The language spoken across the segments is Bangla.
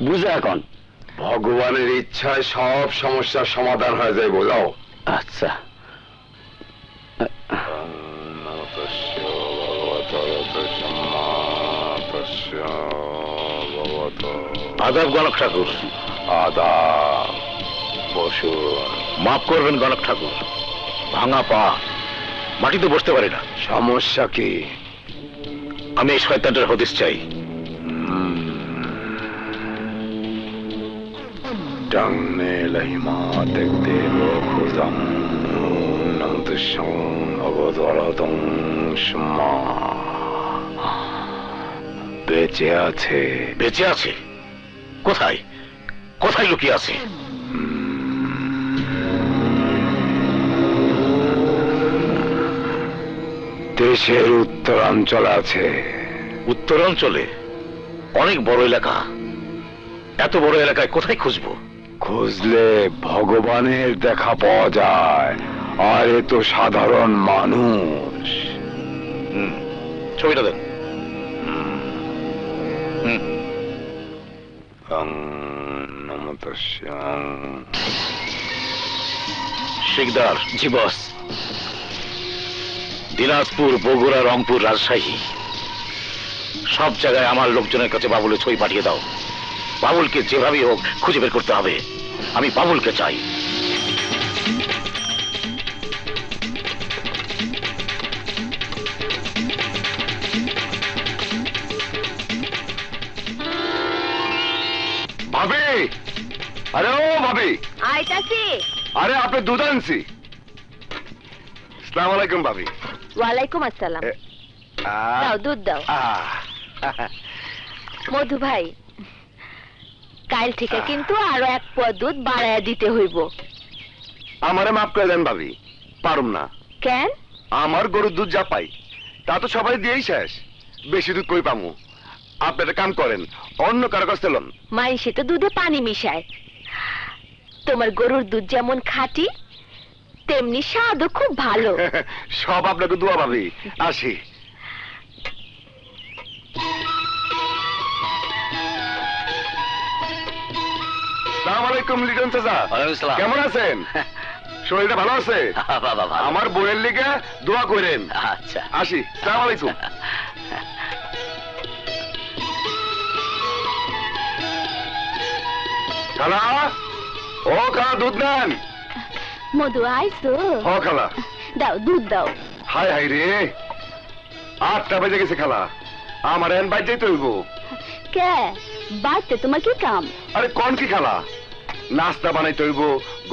বুঝে এখন ভগবানের ইচ্ছায় সব সমস্যার সমাধান হয়ে যায়, বোঝাও। আচ্ছা আদাব গণক ঠাকুর। আদাব। বসুন। মাফ করবেন গণক ঠাকুর, ভাঙা পা, মাটিতে বসতে পারি না। সমস্যা কি? আমি এই শয়তানটার হদিস চাই। ডান্নে লাইমা দেখতে খুঁজাম নন্দসং অবদরদং সমা। বেঁচে আছে। বেঁচে আছে? কোথায় কোথায় লুকিয়ে আছে? দেশের উত্তরাঞ্চলে আছে। উত্তরাঞ্চলে? অনেক বড় এলাকা, এত বড় এলাকায় কোথায় খুঁজবো? খুঁজলে ভগবানের দেখা পাওয়া যায়, আর এ তো সাধারণ মানুষ। ছবিটা দেন। শিকদার। জি বস। দিনাজপুর, বগুড়া, রংপুর, রাজশাহী সব জায়গায় আমার লোকজনের কাছে বাবুলের ছবি পাঠিয়ে দাও। বাবুলকে যেভাবেই হোক খুঁজে বের করতে হবে। আমি বাবুলকে চাই। ভাবি, আরে ও ভাবি। আইতাছি। আরে আপনি দুধ আনছি। আসসালামু আলাইকুম ভাবি। ওয়ালাইকুম আসসালাম। দাও দুধ দাও। মধু ভাই, কাল থেকে কিন্তু আরো এক পোয়া দুধ বাড়ায়া দিতে হইব। আমারে মাফ করে দেন ভাবি, পারুম না। কেন? আমার গরুর দুধ যা পাই তা তো সবাই দিয়েই শেষ। বেশি দুধ কই পামু? আপনি একটা কাম করেন, অন্য কারো কাছ থেকে লন। মাইসে তো দুধে পানি মিশায়। তোমার গরুর দুধ যেমন খাঁটি, তেমনি স্বাদও খুব ভালো। সব আপনাকে দোয়া ভাবি। আসি। আসসালামু আলাইকুম লিটন চাচা। কেমন আছেন? শরীরটা ভালো আছে? আমার বইয়ের লিগে দোয়া করেন। আচ্ছা আসি। আসসালামু আলাইকুম। খালা, ও খালা দুধ নেন। মধু আইসো? ও খালা। দাও দুধ দাও। হাই হাই রে, 8টা বেজে গেছে খালা। আমার এন বাইর যাইতে হইব। কে বাইতে তোমার কি কাম? আরে কোন কি খালা, নাস্তা বানাইতে হইব,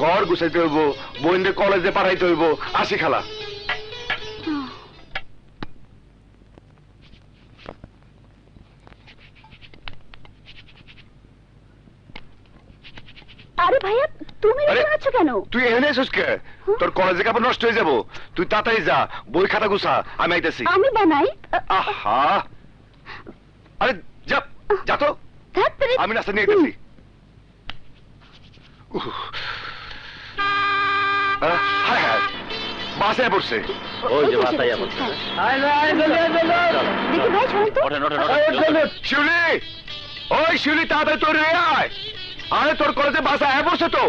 ঘর গুছাইতে হইব, বোনদের কলেজে পাঠাইতে হইব। আসি খালা। আরে ভাইয়া, তুমি আছো কেন? তুই এখানে এসেছিস কে? তোর কলেজে কাপড় নষ্ট হয়ে যাব। তুই তাড়াতাড়ি যা, বই খাতা গুছা, আমি আইতেছি। আমি বানাই। আহা, আরে যা যা তো, আমি নাস্তা নিয়ে আইতেছি। হায় হায়, বাসে পড়ছে। ওই যে বাসায় পড়ছে। দেখি ভাই, শোনো তো। ওঠেন ওঠেন ওঠেন। শিউলি, ওই শিউলি তাড়াতাড়ি তোর আয়। আরে তোর কলেজে বাস আয় পড়ছে তো,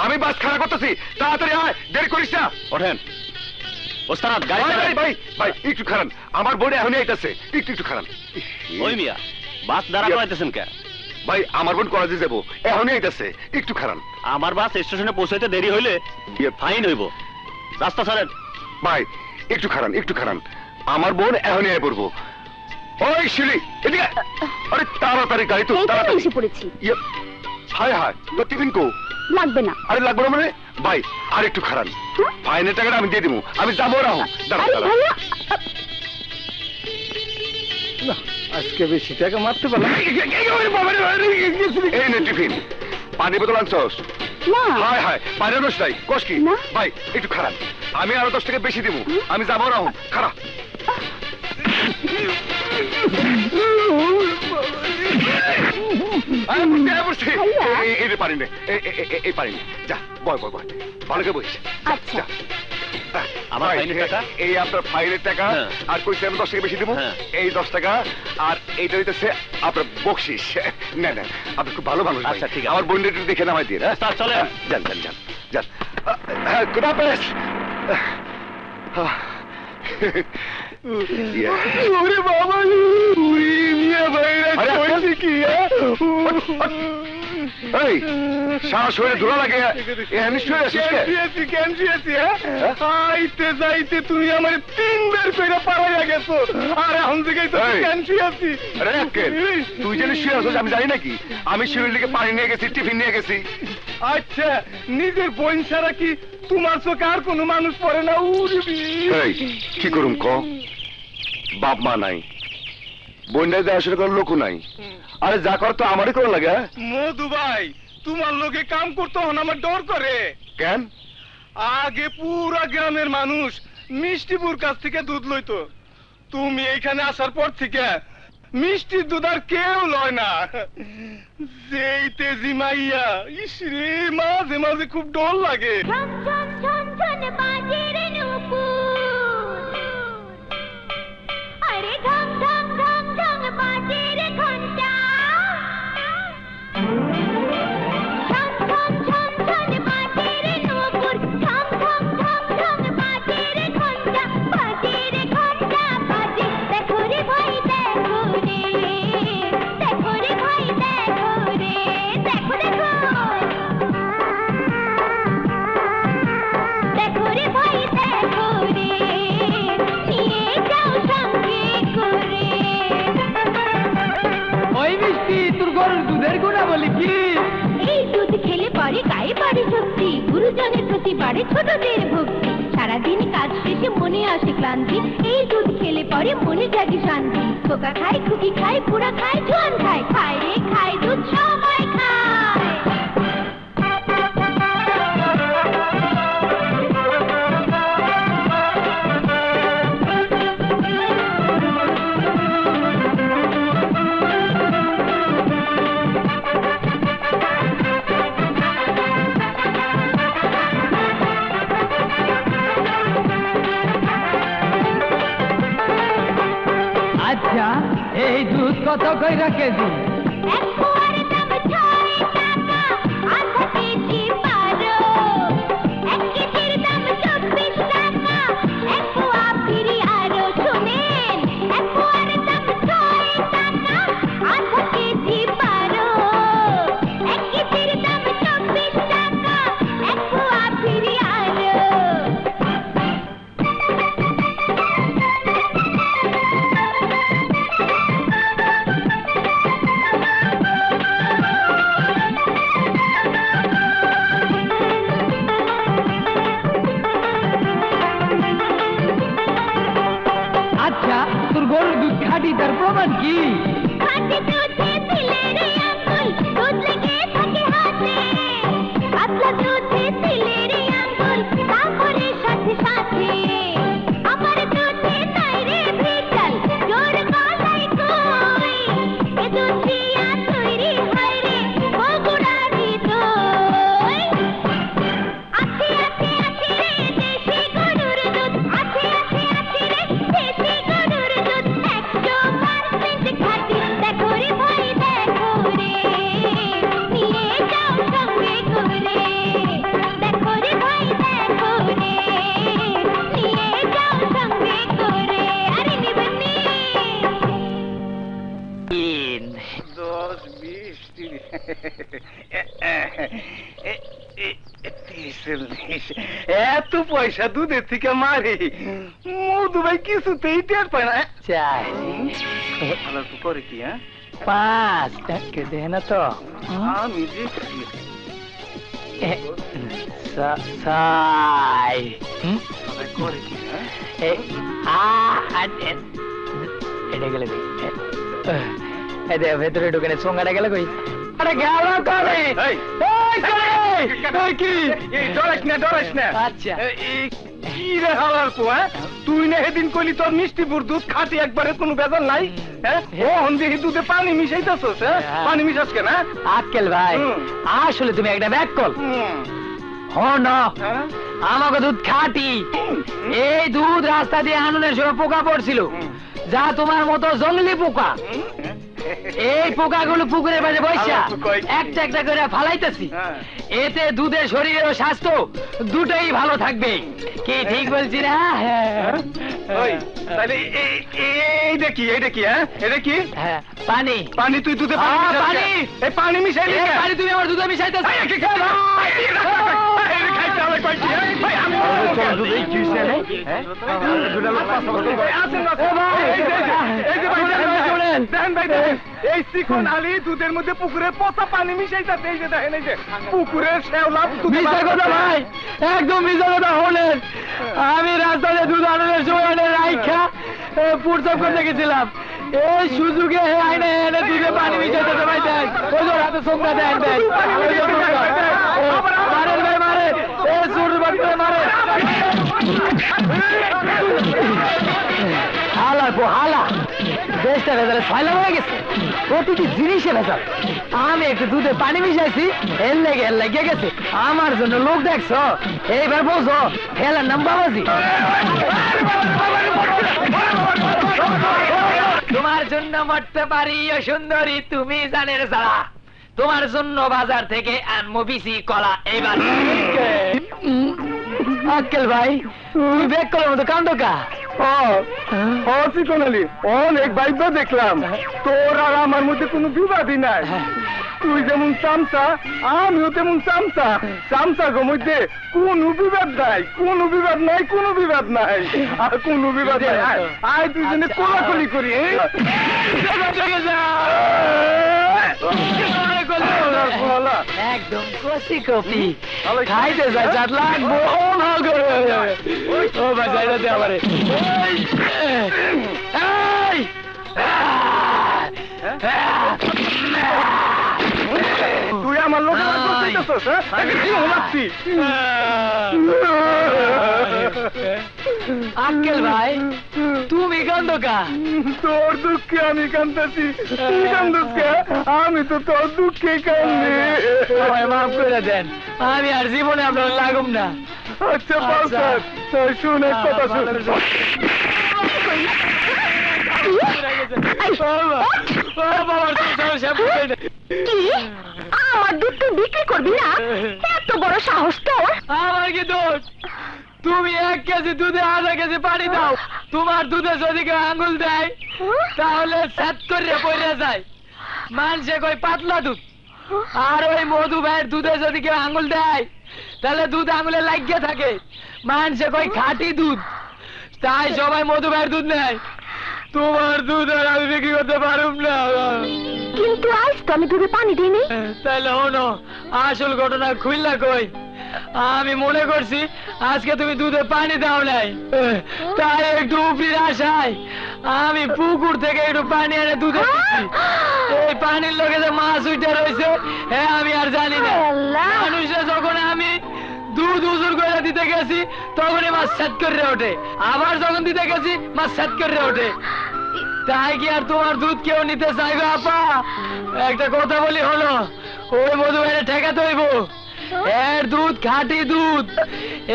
আমি বাস খাড়া করতেছি, তাড়াতাড়ি আয়, দেরি করিস না। ওঠেন ওস্তাদ, গাড়ি ভাই চালান। ভাই ভাই একটু খারান, আমার বোনে এখনই আইতাছে, একটু একটু খারান। ওই মিয়া, বাস দাঁড়া করাইতেছেন কে? ভাই আমার বোন কলেজে যাবো, এখনই আইতাছে, একটু খারান। আমার বাস স্টেশনে পৌঁছাইতে দেরি হইলে ফাইন হইব। রাস্তা ছাড়েন। ভাই একটু খারান, একটু খারান, আমার বোন এখনই আয় পড়বো। ওই শিলি এদিকে, আরে তাড়াতাড়ি গাড়ি তো, তাড়াতাড়ি এসে পড়েছি। হায় হায়, তোর টিফিন কো? লাগবে না। আরে লাগবে না মানে? ভাই আর একটু খারান, ফাইনের টাকাটা আমি দিয়ে দিব, আমি যাবো না। দাঁড়া দাঁড়া, আজকে বেশি টাকা মারতে পারলাম। এই নে টিফিন, পানি বোতল আনছস? হায় হায়, পানি আনস নাই, কস কি? ভাই একটু খারান, আমি আরো 10 টাকা বেশি দিব, আমি যাবো না। খারাপ এই পারি নে, এই পারি নে, যা বয় বয় বয়, ভালো করে বইস। আচ্ছা। আমার ভাই, ফাইনের টাকা? এই আপনার ফাইনের টাকা, হ্যাঁ। আর কইছে আমি 10 টাকা বেশি দেবো, হ্যাঁ। এই 10 টাকা, আর এইটা হইতেছে আপনার বকশিস। না না, আপনি খুব ভালো মানুষ ভাই। আচ্ছা, ঠিক আছে। আমার বোনটা একটু দেখে নামাই দিয়ে, হ্যাঁ? স্যার, চলেন। যান যান যান যান। খুদা হাফেজ। ওরে বাবা, উড়ি মিয়া ভাইরা কইছে কি? এই সারা শরীরে ধুলা লাগে, নিশ্চয়ই আসিস আইতে যাইতে তুমি আমার 3 বার কইরা পারাইয়া গেছো, আর এখন থেকে তো এই। ক্যান্সি আছি। আরে আক্কেল, তুই জানিস শুয়ে আসছিস আমি জানি নাকি? আমি শিবির লিগে পানি নিয়ে গেছি, টিফিন নিয়ে গেছি। আচ্ছা, নিজের বোন ছাড়া কি তোমার চোখে আর কোনো মানুষ পড়ে না? উড়বি এই কি করুম ক? বাপ মা নাই, বোনটাই দেখাশোনা করার লোকও নাই। আরে যা কর তো আমারই করা লাগে। হ্যাঁ? মধু ভাই, তোমার লোকে কাম করতে হন আমার ডর করে। কেন? আগে পুরা গ্রামের মানুষ মিষ্টিপুর কাছ থেকে দুধ লইতো, তুমি এইখানে আসার পর থেকে মিষ্টির দুধ আর কেউ লয় না। যেই তেজি মাইয়া, ইস রে, মাঝে মাঝে খুব ডর লাগে। ঝন ঝন ঝন ঝন বাজে রে নূপুর, আরে ঢং ঢং ঢং ঢং বাজে রে ঘন্টা। ঝন ঝন ঝন ঝন বাজে রে নূপুর, ঝং ঝং ঝং ঝং বাজে রে ঘন্টা, বাজে রে ঘন্টা বাজে। দেখো রে ভাই দেখো রে, দেখো রে ভাই দেখো রে, দেখো দেখো। দেখো রে ভাই দেখো রে, নিয়ে যাও সঙ্গে করে। ওই মিষ্টি, তোর গরুর দুধের গুণা বলি কি? এই দুধ খেলে পরে গায়ে বাড়ে শক্তি, গুরুজনের প্রতি বাড়ে ছোটদের ভক্তি, সারাদিন কাজ শেষে মনে আসে ক্লান্তি, এই দুধ খেলে পরে মনে জাগে শান্তি। খোকা খায়, খুকি খায়, বুড়া খায়, জোয়ান খায়, খায় রে খায় দুধ সবাই খায়। আচ্ছা, এই দুধ কত কইরা কেজি? এক পোয়ার দাম 6 টাকা, আধা কেজি 12, 1 কেজির দাম 24 টাকা, এক পোয়া ফিরি আরো। শুনেন, এক পোয়ার দাম 6 টাকা, আধা কেজি 12, 1 কেজির দাম 24 টাকা, এক পোয়া ফিরি আরো। আচ্ছা, তোর গরুর দুধ খাঁটি, তার প্রমাণ কি? খাঁটি দুধে দিলে রে আঙুল, দুধ লেগে থাকে হাতে। পাতলা দুধে দিলে রে আঙুল, তারপরে সাথে সাথে। আমার দুধে নাই রে ভেজাল, জোর গলায় কই। এ দুধ দিয়া তৈরি হয় রে বগুড়ারি দই। আছে আছে আছে রে দেশি গরুর দুধ, আছে আছে আছে রে দেশি গরুর দুধ, 100% খাঁটি। দেখো রে ভাই দেখো রে, নিয়ে যাও সঙ্গে করে। দেখো রে ভাই দেখো রে, নিয়ে যাও সঙ্গে করে। আরে নিবেন নি? 10, 20, 30, এত পয়সা দুধের থেকে মারি, মধু ভাই কিছুতেই টের পায় না। চাই ভালো তো করে কি? হ্যাঁ, 5 টাকা দে না তো। আমি দেখছি। সাই করে কি? হ্যাঁ, এটা গেলে ভেতরে ঢুকে না, সোঙ্গাটা গেলে কই? আরে গেল কবে? এই, কি? ডরাইস না, ডরাইস না। আচ্ছা। কি রে হালার পো? হ্যাঁ, তুই না সেদিন কইলি তোর মিষ্টিপুর দুধ খাঁটি, একবারে কোনো ভেজাল নাই। হ্যাঁ, ও দেখি দুধে পানি মিশাইতেছস। হ্যাঁ, হ্যাঁ। পানি মিশাস কেন? আক্কেল ভাই, হুম। আসলে তুমি একটা ব্যাক কল হুম, হ না। হ্যাঁ, আমাকে দুধ খাঁটি। এই দুধ রাস্তা দিয়ে আননের সময় পোকা পড়ছিল, যা তোমার মতো জঙ্গলি পোকা। এই পোকাগুলো পুকুরের পাশে বসা একটা একটা করে ফালাইতেছি। এতে দুধের শরীর ও স্বাস্থ্য দুটোই ভালো থাকবে। কি ঠিক বলছি না? ওই তাহলে এইটা কি, এইটা কি? হ্যাঁ, এটা কি? হ্যাঁ, পানি। পানি? তুই দুধে পানি হ্যাঁ, মিশালি পানি। কেন? এই পানি মিশাইলি এই কেন? পানি তুমি আমার দুধে মিশাইতেছো। এই, কি খাই? এই, খাইতে হবে কয়টি? ভাই, আমি এই চিকন আলী দুধের মধ্যে পুকুরের পচা পানি মিশাইতে, এই যে দেখেন, এই যে পুকুরের শ্যাওলা মিথ্যা কথা ভাই, একদম মিথ্যা কথা। হলেন আমি রাস্তাতে দুধ আনন্দের সময় রাইখা পুরসব করতে গেছিলাম। এই সুযোগে আইনে এনে দুধে পানি মিশাইতে ভাই। দেন ওই যে হাতে সোমটা দেন, দেন মারেন ভাই, মারেন। এই সুর বাচ্চা মারেন। হালা গো হালা, দেশটা ভেজালে ছয়লা হয়ে গেছে, প্রতিটি জিনিসে ভেজাল। আমি একটু দুধে পানি মিশাইছি, এর লেগে গেছে। আমার জন্য লোক দেখছো, এইবার বোঝো খেলার নাম বাবাজি। তোমার জন্য মরতে পারি ও সুন্দরী তুমি জানের সারা। তোমার জন্য বাজার থেকে আনবো বিসি কলা। এইবার আক্কেল ভাই, তুমি বেক করার মতো কাণ্ড কা? ও চিকন আলী, অনেক বাইক দেখলাম, তোর আর আমার মধ্যে কোনো বিবাদই নাই। তুই যেমন চামচা, আমিও তেমন চামচা। চামচা গো মধ্যে কোনো বিবাদ নাই, কোনো বিবাদ নাই, কোনো বিবাদ নাই, আর কোনো বিবাদ নাই। আয় দুজনে কোলাকুলি করি। একদম কষি কপি খাইতে যায়, চাট লাগবো। ও ভাই যাই দে আমারে। তুই আমার লোক আঙ্কেল ভাই, তুমি কান্দকা? তোর দুঃখে আমি কান্দাছি। তুই কান্দুস কে? আমি তো তোর দুঃখে কান্দি। মাফ করে দেন, আমি আর জীবনে আপনার লাগুম না। আচ্ছা পালসার, শুন এক কথা শুন। কি আমার দুধ তুই বিক্রি করবি না? এত বড় সাহস তোর? আমার কি দোষ? তুমি 1 কেজি দুধে আধা কেজি পানি দাও। তোমার দুধে যদি কেউ আঙুল দেয় তাহলে স্যাত করে পড়ে যায়। মানুষে কই পাতলা দুধ, আর ওই মধু ভাইয়ের দুধে যদি কেউ আঙুল দেয় তাহলে দুধ আঙুলে লাগিয়ে থাকে। মানুষে কই খাঁটি দুধ, তাই সবাই মধু ভাইয়ের দুধ নেয়। তোমার দুধ আর আমি বিক্রি করতে পারুম না। কিন্তু আজ তো আমি দুধে পানি দিইনি। তাহলে হনো আসল ঘটনা খুললা কই? আমি মনে করছি আজকে তুমি দুধে পানি দাও নাই, তাই একটু উপরির আশায় আমি পুকুর থেকে একটু পানি এনে দুধে দিচ্ছি। এই পানির লগে যে মাছ উঠে রয়েছে হ্যাঁ আমি আর জানি না। মানুষে যখন আমি দুধ উজুর করে দিতে গেছি তখনই মাছ সেট করে ওঠে, আবার যখন দিতে গেছি মাছ সেট করে ওঠে। তাই কি আর তোমার দুধ কেউ নিতে চাইবে আপা? একটা কথা বলি হলো, ওই মধু ভাইরে ঠেকাতে হইব। এর দুধ খাঁটি দুধ,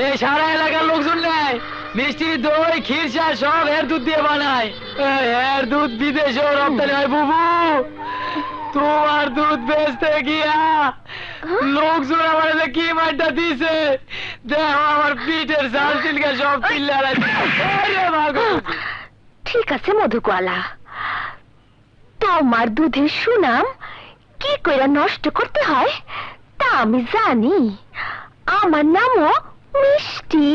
এই সারা এলাকার লোকজন নেয়। মিষ্টি দই ক্ষীরসা সব এর দুধ দিয়ে বানায়। এর দুধ বিদেশেও রপ্তানি হয় বুবু। তোমার দুধ বেচতে গিয়া লোকজন আমার কি মাইটা দিছে দেখো, আমার পিঠের চাল চিলকা সব পিল্লারা। ঠিক আছে মধুকলা, তোমার দুধের সুনাম কি কইরা নষ্ট করতে হয় তা আমি জানি। আমার নামও মিষ্টি।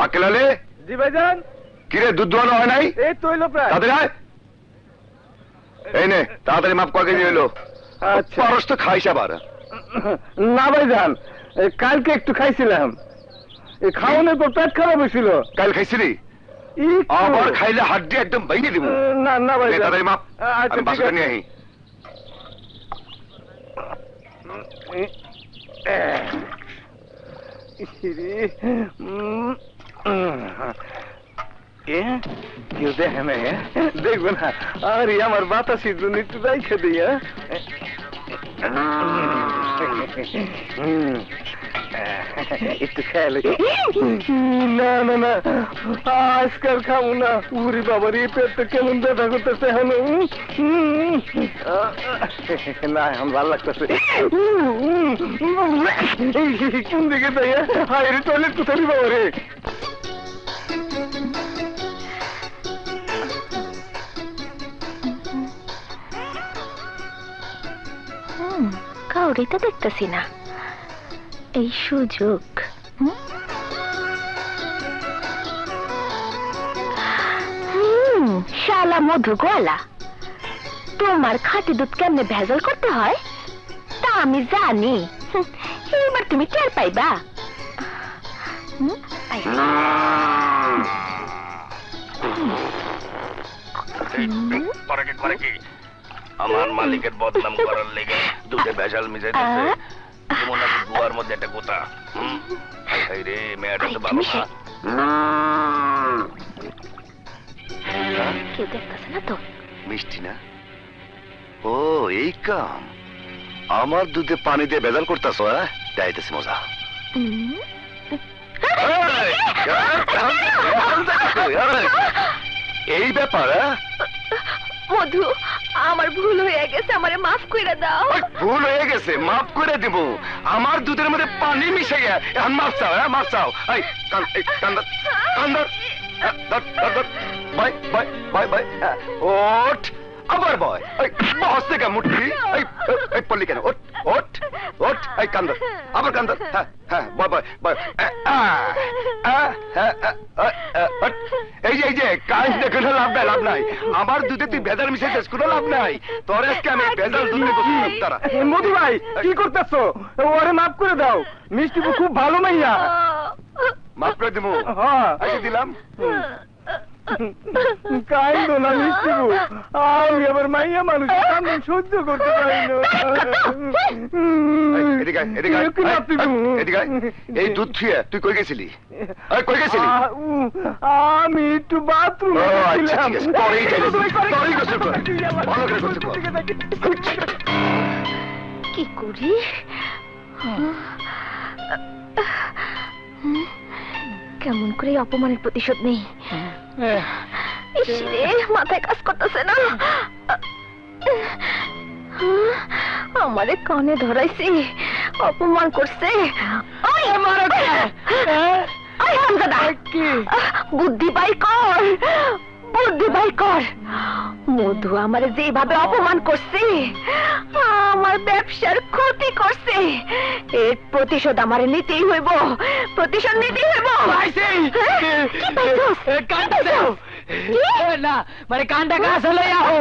আকেল আলী, জি ভাইজান। কিরে দুধ দোয়ানো হয় নাই? এই তো হইলো প্রায়। তাড়াতাড়ি আয়। এই নে তাড়াতাড়ি মাপ কয় কেজি হইলো? আচ্ছা। পারস তো খাইস আবার। না ভাইজান, কালকে একটু খাইছিলাম, এই খাওয়ানোর পর পেট খারাপ হয়েছিল। কাল খাইছিলি? একটু। আবার খাইলে হাড্ডি একদম ভেঙে দিব। না না নে ভাইজান। তাড়াতাড়ি মাপ, আচ্ছা, আমি ঠিক বাসাটা আছে। নিয়ে আহি। কেউ দেখে না, দেখবে না। আরে আমার বাতাসের জন্য একটু রাইখে দিই। একটু খেয়াল না না না আজকাল খাবো না উরি বাবার এই পেটটা কেমন ব্যথা করতেছে এখন না এখন ভালো লাগতেছে কোন দিকে তাই হায় রে টয়লেট কোথায় বাবা রে কাউরে তো দেখতেছি না এই সুযোগ শালা মধু গোয়ালা তোমার খাঁটি দুধ কেমনে ভেজাল করতে হয় তা আমি জানি এবার তুমি টের পাইবা আমার মালিকের বদনাম করার লেগে দুধে ভেজাল মিশাই দিচ্ছে যেমন নাকি গুয়ার মধ্যে একটা গোতা রে মেয়েটা তো ভালো না কেউ দেখতেছে না তো মিষ্টি না ও এই কাম আমার দুধে পানি দিয়ে ভেজাল করতেছ যাইতেছি মজা এই ব্যাপার মধু আমার ভুল হয়ে গেছে আমারে মাফ করে দাও ভুল হয়ে গেছে মাফ করে দেব আমার দুধের মধ্যে পানি মিশে গিয়ে এখন মাফ চাও মাফ চাও বাই বাই বাই বাই ওঠ আবার বয় বস থেকে মুঠি পল্লি কেন ওঠ ওঠ ওঠ এই কান্দর আবার কান্দর হ্যাঁ হ্যাঁ বয় বয় বয় এই যে কাজ দেখে লাভ নাই লাভ নাই আমার দুধে তুই ভেজাল মিশাইছিস কোনো লাভ নাই তোর আজকে আমি ভেজাল দুধ তারা মধু ভাই কি করতেছো ওরে মাফ করে দাও মিষ্টি খুব ভালো মাইয়া মাফ করে দিব আগে দিলাম কাইন্দ না মিষ্টি আমি আবার মাইয়া মানুষ সহ্য করতে পারি এই দুধ ছুঁয়ে তুই কই গেছিলি কই গেছিলি আমি একটু বাথরুমে কি করি কেমন করে অপমানের প্রতিশোধ নেই মাথায় কাজ করতেছে না আমারে কানে ধরাইছি অপমান করছে বুদ্ধি বাই কর বুদ্ধি বাই কর মধু আমারে যেভাবে অপমান করছে আমার ব্যবসার ক্ষতি করছে এর প্রতিশোধ আমারে নিতেই হইব প্রতিশোধ নিতেই হইব কানটা দাও না মানে কানটা কাছে লইয়া হো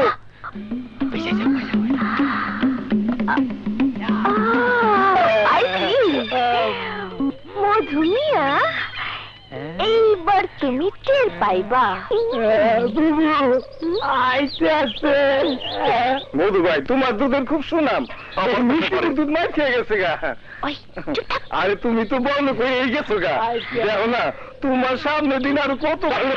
মধু মিয়া এইবার তুমি টের পাইবা মধু ভাই তোমার দুধের খুব সুনাম মিষ্টির দুধ মার খেয়ে গেছে গা আরে তুমি তো বন্ধ করে গেছো গা দেখো না তোমার সামনে দিন আরো কত ভালো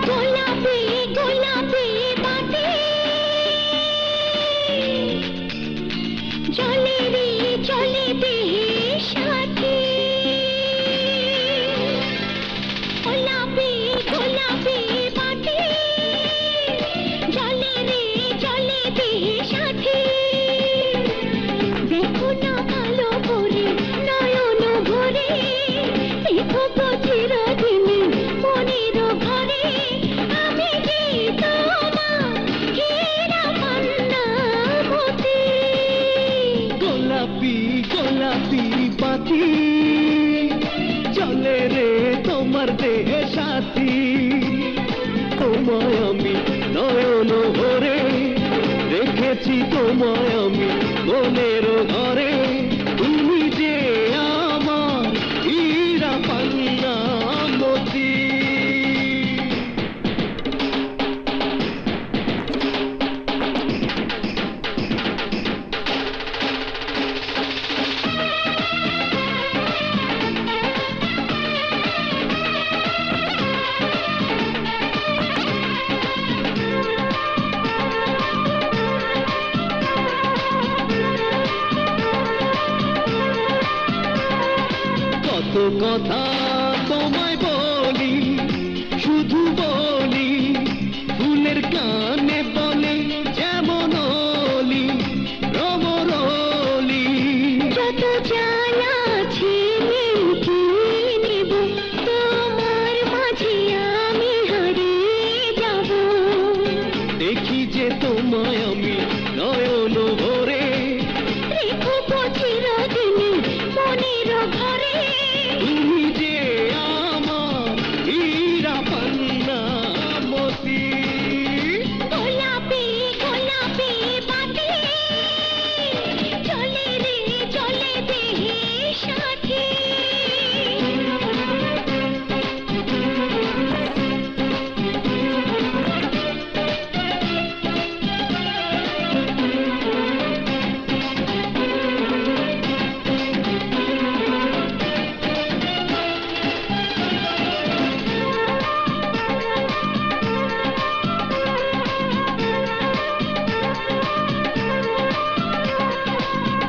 গোলাপি গোলাপি বাতি চলে রে চলে দেহের সাথে গোলাপি গোলাপি বাতি চলে রে চলে দেহের সাথে দেখো না ভালো করে নয়ন ভরে দেখো চিরদিনই মনের ঘরে আমি যে তোমার হীরা পান্না মতি গোলাপি গোলাপি পাতি চলে রে তোমার দেহে সাথী তোমায় আমি নয়ন ভরে রেখেছি তোমায় আমি মনের ঘরে তুমি যে আমার হীরা পান্না মতি কত কথা তোমায় বলি শুধু বলি ফুলের কানে বলে যেমন অলি রমরলি যত জ্বালা আছে কি নেব তোমার মাঝে আমি হারিয়ে যাব দেখি যে তোমায় আমি নয়ন ভরে রেখো চিরদিনই মনের ঘরে তুমি যে আমার হীরা পান্না মতি গোলাপি গোলাপি বাতি চলে রে চলে দেহের সাথে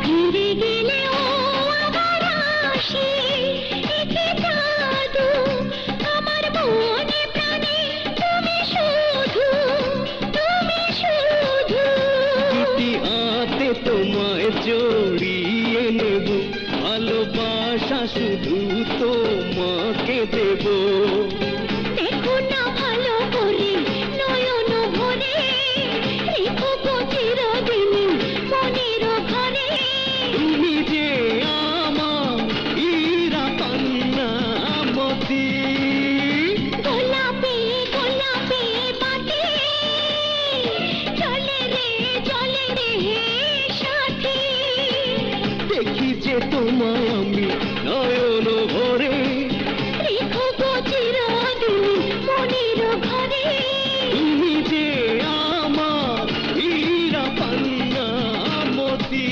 ফিরে গেলে ও আবার আসে একে জাদু আমার মনে প্রাণে তুমি শুধু দুটি হাতে তোমায় জড়িয়ে নেব ভালোবাসা শুধু তোমাকে দেব দেখো না ভালো করে নয়ন ভরে রেখো চিরদিনই মনের ঘরে তুমি যে আমার হীরা পান্না মতি গোলাপি গোলাপি বাতি চলে রে সাথে দেখি যে তোমায় আমি নয়ন ভরে রেখো চিরদিনই মনের ঘরে তুমি যে আমার হীরা পান্না মতি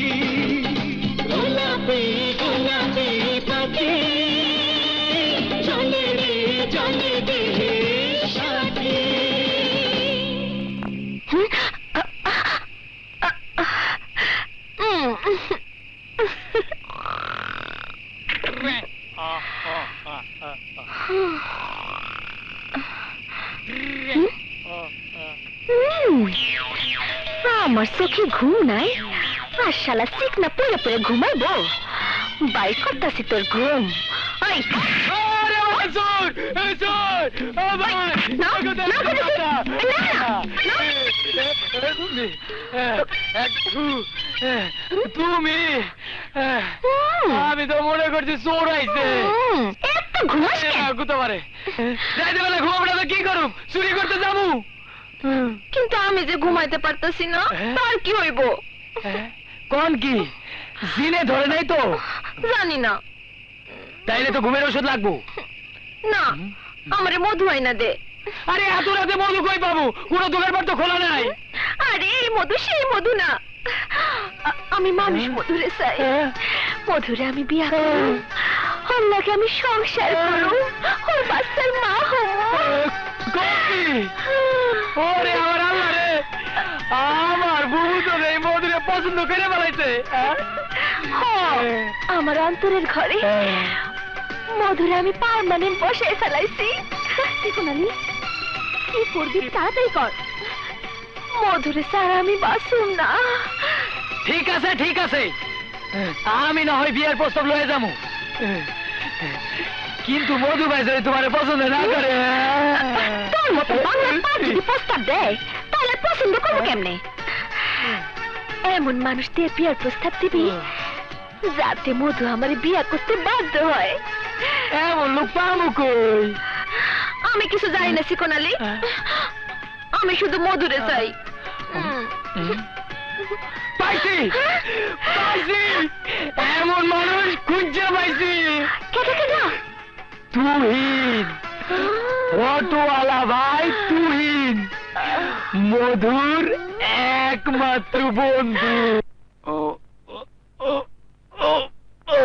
গোলাপি গোলাপি পাখি চলে দেহের সাথে আমার চোখে ঘুম নাই আর শালা চিকনা পড়ে পড়ে ঘুমাইবো বাই করতাছি তোর ঘুম। ওই আরে আসুন আসুন ও ভাই না, না, তুমি আমি তো মনে করছি চোর আইছে এত ঘুমাস কেন? গুতে পারে রাইতে বেলা ঘুমাবো না কি করুম চুরি করতে যাবো কিন্তু আমি যে ঘুমাইতে পারতাছি না, তার কি হইব? কোন কি জিনে ধরে নাই তো? জানি না। তাইলে তো ঘুমের ওষুধ লাগবো। না, আমারে মধু আইনা দে। আরে এত রাতে মধু কই পাবো? কোনো দোকানপাট তো খোলা নাই। আরে এই মধু সেই মধু না, আমি মানুষ মধুরে চাই। মধুরে আমি বিয়া করব, ওর লাগে আমি সংসার করব, ওর বাচ্চার মা হব। কই? ওরে আমার আল্লাহ রে, আমার বুবু তো এই মধুরে পছন্দ করে ফেলাইছে। আমার অন্তরের ঘরে মধুরে আমি পার্মানেন্ট বসাই ফেলাইছি। সোনালি, কি করবি তাড়াতাড়ি কর, মধুরে ছাড়া আমি বাঁচুম না। ঠিক আছে ঠিক আছে, আমি না হয় বিয়ের প্রস্তাব লয়ে যাবো, কিন্তু মধু ভাই যদি তোমার পছন্দ না করে। তোর মতো বাংলা পার যদি প্রস্তাব দেয় তাহলে পছন্দ করবো কেমনে? এমন মানুষ দিয়ে বিয়ার প্রস্তাব দিবি যাতে মধু আমার বিয়া করতে বাধ্য হয়। এমন লোক পাবো কই? আমি কিছু জানি না শিকোনালি, আমি শুধু মধুরে চাই। পাইছি পাইছি, এমন মানুষ খুঁজে পাইছি। কেটা কেটা? তুহিন, অটোওয়ালা ভাই তুহিন, মধুর একমাত্র বন্ধু। ও ও ও ও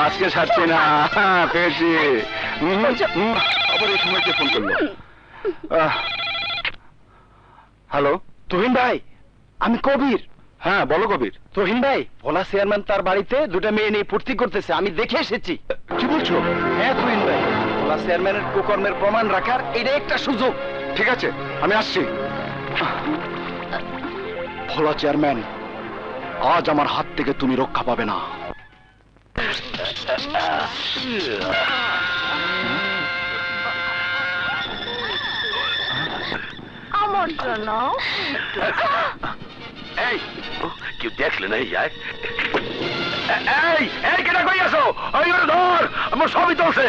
আজকে ছাড়ছি না, পেয়েছি। আবার এই সময়কে ফোন করলো। হ্যালো তুহিন ভাই, আমি কবির। হ্যাঁ বলো কবির। তুহিন ভাই, ভোলা চেয়ারম্যান তার বাড়িতে দুটা মেয়ে নিয়ে ফুর্তি করতেছে, আমি দেখে এসেছি। কি বলছো? হ্যাঁ তুহিন ভাই, ভোলা চেয়ারম্যানের কুকর্মের প্রমাণ রাখার এটা একটা সুযোগ। ঠিক আছে, আমি আসছি। ভোলা চেয়ারম্যান, আজ আমার হাত থেকে তুমি রক্ষা পাবে না। আমার জন্য এই কেউ দেখলে নাই যায়? এই এই কেটা কই আছো? ওই ওরে ধর, আমার সবই চলছে।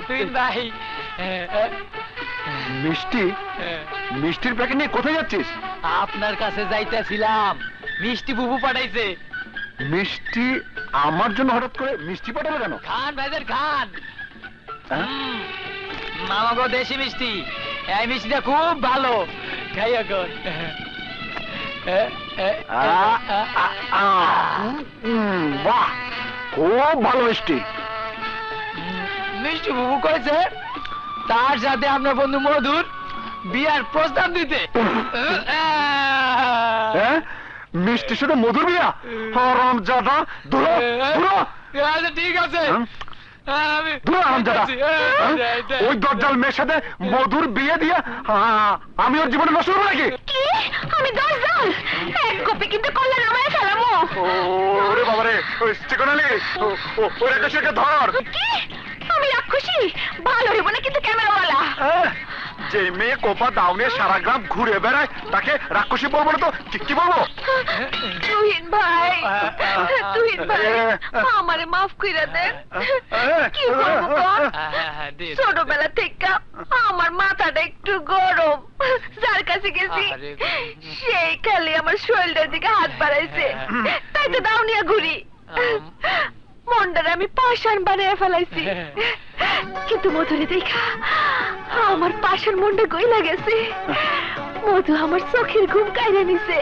তুহিন ভাই, মিষ্টি, মিষ্টির প্যাকেট নিয়ে কোথায় যাচ্ছিস? আপনার কাছে যাইতেছিলাম, মিষ্টি বুবু পাঠাইছে। মিষ্টি আমার জন্য হঠাৎ করে মিষ্টি পাঠাবে কেন? খান ভাইদের খান, মামাগো দেশি মিষ্টি, এই মিষ্টিটা খুব ভালো, খাই এখন। বাহ, খুব ভালো মিষ্টি। মিষ্টি বুবু করেছে তার সাথে আপনার বন্ধু মধুর বিয়ার প্রস্তাব দিতে। হ্যাঁ, মিষ্টি শুধু মধুর বিয়া হরম জাদা ধুরো ধুরো আচ্ছা ঠিক আছে আমি ধুরো হরম জাদা ওই দজ্জাল মেয়ের সাথে মধুর বিয়ে দিয়ে আমি ওর জীবনে নষ্ট করবো নাকি কি আমি 10 জন এক কপি কিন্তু করলে নামায় ফেলামো ওরে বাবারে ওই চিকনালি ওই রাক্ষসীকে ধর কি আমি রাক্ষসী ভালো হইব না কিন্তু ক্যামেরাওয়ালা যে মেয়ে কোপা দাউনে সারা গ্রাম ঘুরে বেড়ায় তাকে রাক্ষসী বলবো না তো কি বলবো তুহিন ভাই আমারে মাফ কইরা দেন কি করবো বল? ছোটবেলা থেকে আমার মাথাটা একটু গরম যার কাছে গেছি সেই খালি আমার শরীরের দিকে হাত বাড়াইছে তাই তো দাউনিয়া ঘুরি মন্ডারে আমি পাষাণ বানিয়ে ফেলাইছি কিন্তু মধুরে দেখা আমার পাষাণ মন্ডা গইলা গেছে মধু আমার চোখের ঘুম কাইরে নিছে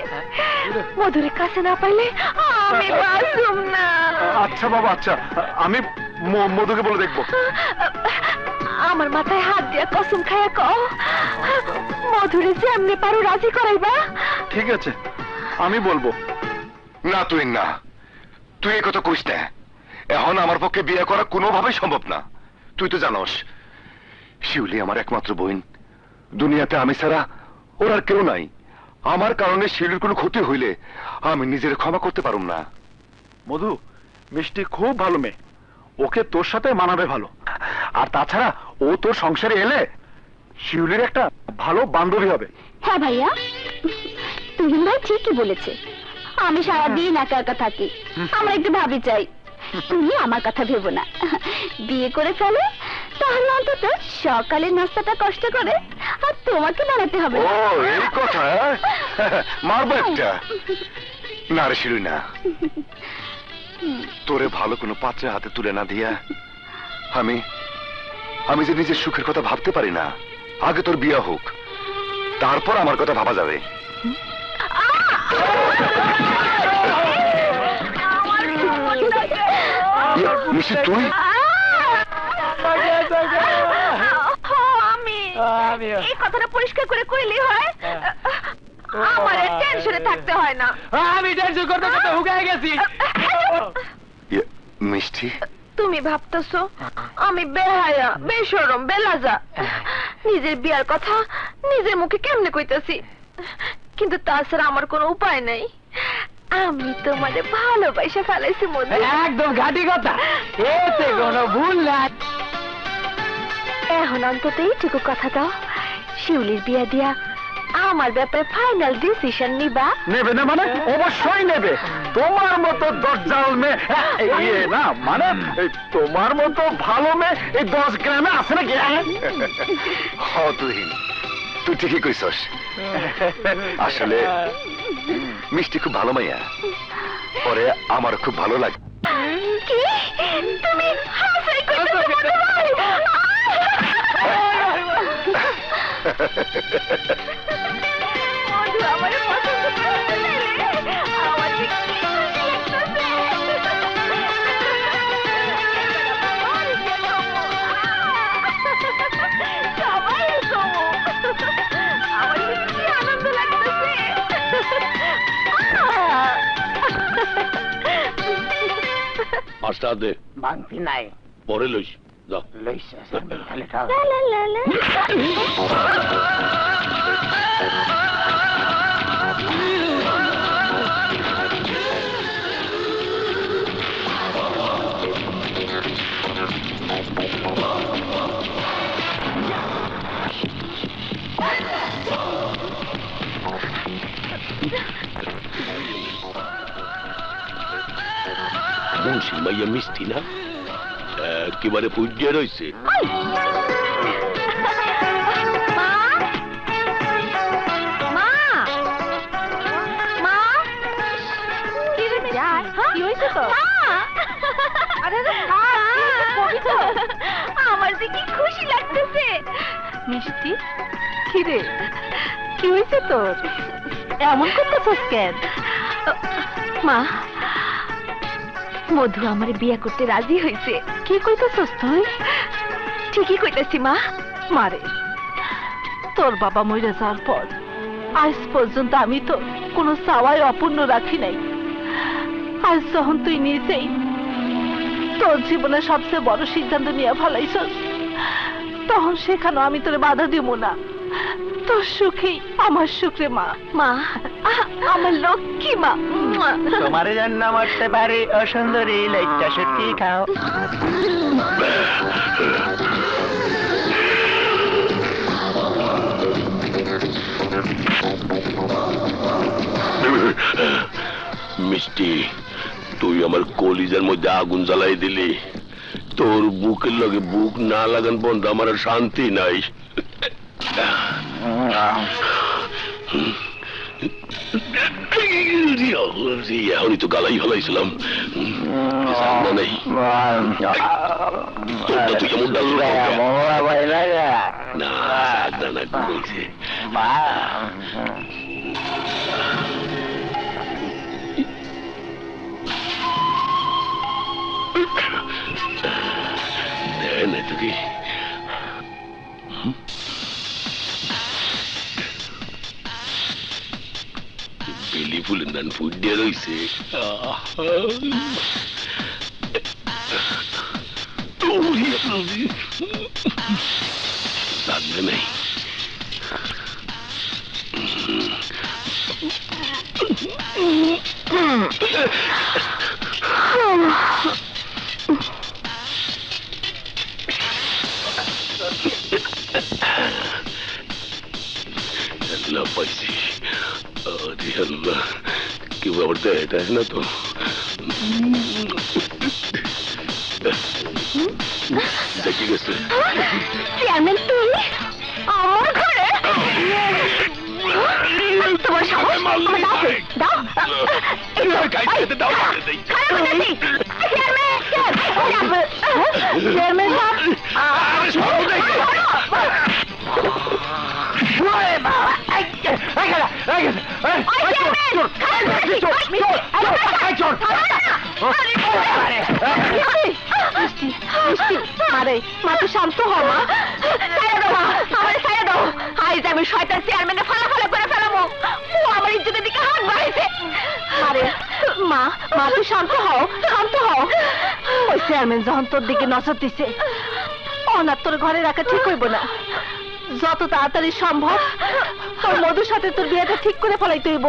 মধুরে কাছে না পাইলে আমি বাঁচুম না আচ্ছা বাবা আচ্ছা আমি মধুকে বলে দেখবো আমার মাথায় হাত দিয়া কসম খায়া কও মধুরে যেমনি পারো রাজি করাইবা ঠিক আছে আমি বলবো না তুই এই কথা কইস না এখন আমার পক্ষে বিয়ে করা কোনোভাবেই সম্ভব না তুই তো জানোস শিউলি আমার একমাত্র বোন দুনিয়াতে আমি ছাড়া ওর আর কেউ নাই আমার কারণে শিউলির কোনো ক্ষতি হইলে আমি নিজের ক্ষমা করতে পারুম না মধু মিষ্টি খুব ভালো মেয়ে ওকে তোর সাথে মানাবে ভালো আর তাছাড়া ও তোর সংসারে এলে শিউলির একটা ভালো বান্ধবী হবে হ্যাঁ ভাইয়া তুহিন ভাই ঠিকই বলেছে আমি সারাদিন একা একা থাকি আমার একটু ভাবি চাই তুমি আমার কথা ভেবো না বিয়ে করে ফেলে তাহলে অন্তত সকালের নাস্তাটা কষ্ট করে আর তোমাকে বানাতে হবে ও এই কথা মারবো একটা না রে শিলু না তোরে ভালো কোনো পাত্রে হাতে তুলে না দিয়া আমি যে নিজের সুখের কথা ভাবতে পারি না আগে তোর বিয়ে হোক তারপর আমার কথা ভাবা যাবে মিষ্টি তুই আমি এই কথাটা পরিষ্কার করে কইলি হয় আমার টেনশনে থাকতে হয় না আমি টেনশন করতে করতে হুগায় গেছি মিষ্টি তুমি ভাবতেছো আমি বেহায়া বেশরম বেলাজা নিজের বিয়ার কথা নিজের মুখে কেমনে কইতাছি কিন্তু তাছাড়া আমার কোনো উপায় নাই আমি তোমারে ভালোবাসা ফেলাইছি মধু একদম ঘাটি কথা এতে কোনো ভুল নাই এখন অন্তত এইটুকু কথা দাও শিউলির বিয়া দিয়া আমার ব্যাপারে ফাইনাল ডিসিশন নিবা নেবে না মানে অবশ্যই নেবে তোমার মতো দজ্জাল মেয়ে ইয়ে না মানে তোমার মতো ভালো মেয়ে এই 10 গ্রামে আছে নাকি তুই ঠিকই কইছস আসলে মিষ্টি খুব ভালো মাইয়া পরে আমার খুব ভালো লাগে কি তুমি হাসাই কইতেছো মধু ভাই মধু আমারে পছন্দ করতে চাইলে আমার যে কি লাগতেছে সবাই কমো আমার যে কি আনন্দ লাগতেছে পাঁচটা দে বাংতি নাই পরে লইস যা লইছে খালি লা লা লা লা মুন্সি মাইয়া মিষ্টি না একেবারে পুজে রয়েছে আমার যে কি খুশি লাগতেছে মিষ্টি কি রে কি হয়েছে তোর এমন করতেছিস কেন মা মধু আমার বিয়ে করতে রাজি হয়েছে কি কইতেছস তুই ঠিকই কইতেছি মা মারে তোর বাবা মরে যাওয়ার পর আজ পর্যন্ত আমি তো কোনো চাওয়াই অপূর্ণ রাখি নাই। আজ যখন তুই নিজেই তোর জীবনে সবচেয়ে বড় সিদ্ধান্ত নিয়ে ফেলাইছস, তখন সেখানে আমি তোরে বাধা দিব না। তোর সুখেই আমার সুখ রে মা। মা, আমার লক্ষ্মী মা। তোমার জন্য মরতে পারি ও সুন্দরী, লাইটটা সত্যি খাও। মিষ্টি, তুই আমার কলিজার মধ্যে আগুন জ্বালাই দিলি। তোর বুকের লগে বুক না লাগান বন্ধ আমার আর শান্তি নাই। এখনই তো গালাই হলাইছিলাম নাই। তুই এমন ডাল না ঘুমাইছে। নাই তো কি বেলি ফুলের নান ফুটিয়ে রয়েছে। লাগবে নাই। আল্লাহ পাইছি। আরে আল্লাহ, কেউ আবার দেয় না তো। দেখি গেছে চেয়ারম্যান, তুই আমার ঘরে? তোমার সাহস? দাও, চেয়ারম্যান মাথা শান্ত হও মা। আজ আমি শয়তান চেয়ারম্যানে ফালাফালা করে ফেলাবো। ও আমার ইজ্জতের দিকে হাত বাড়াইছে। আরে মা, মা তুই শান্ত হও, শান্ত হও। ওই চেয়ারম্যান যখন তোর দিকে নজর দিছে, অনাথ তোর ঘরে রাখা ঠিক হইব না। যত তাড়াতাড়ি সম্ভব তোর মধুর সাথে তোর বিয়েটা ঠিক করে ফেলাইতে হইব।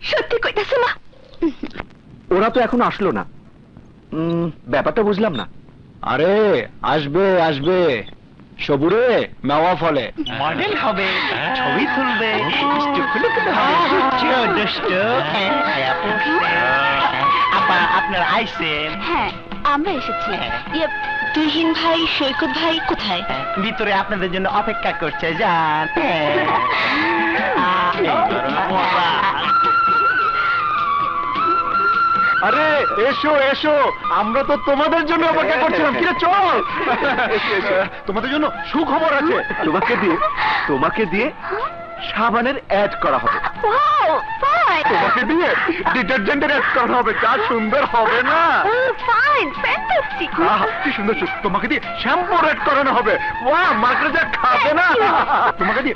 সত্যি কইতাছ মা? ওরা তো এখনো আসলো না। ব্যাপারটা বুঝলাম না। আরে আসবে আসবে, সবুরে মেওয়া ফলে মডেল হবে, ছবি তুলবে, আপনার আইসেন? হ্যাঁ, আমরা এসেছি। তুহিন ভাই, সৈকত ভাই কোথায়? ভিতরে আপনাদের জন্য অপেক্ষা করছে, যান। আরে এসো এসো, আমরা তো তোমাদের জন্য অপেক্ষা করছিলাম। কিরে চল, তোমাদের জন্য সুখবর আছে। তোমাকে দিয়ে সাবানের অ্যাড করা হবে। Wow, fine. তোমাকে দিয়ে ডিটারজেন্টের অ্যাড করা হবে। যা সুন্দর হবে না? Fine, fantastic. কি সুন্দর। তোমাকে দিয়ে শ্যাম্পুর অ্যাড করানো হবে। ওয়াও, মার্কেটে যা খাবে না। তোমাকে দিয়ে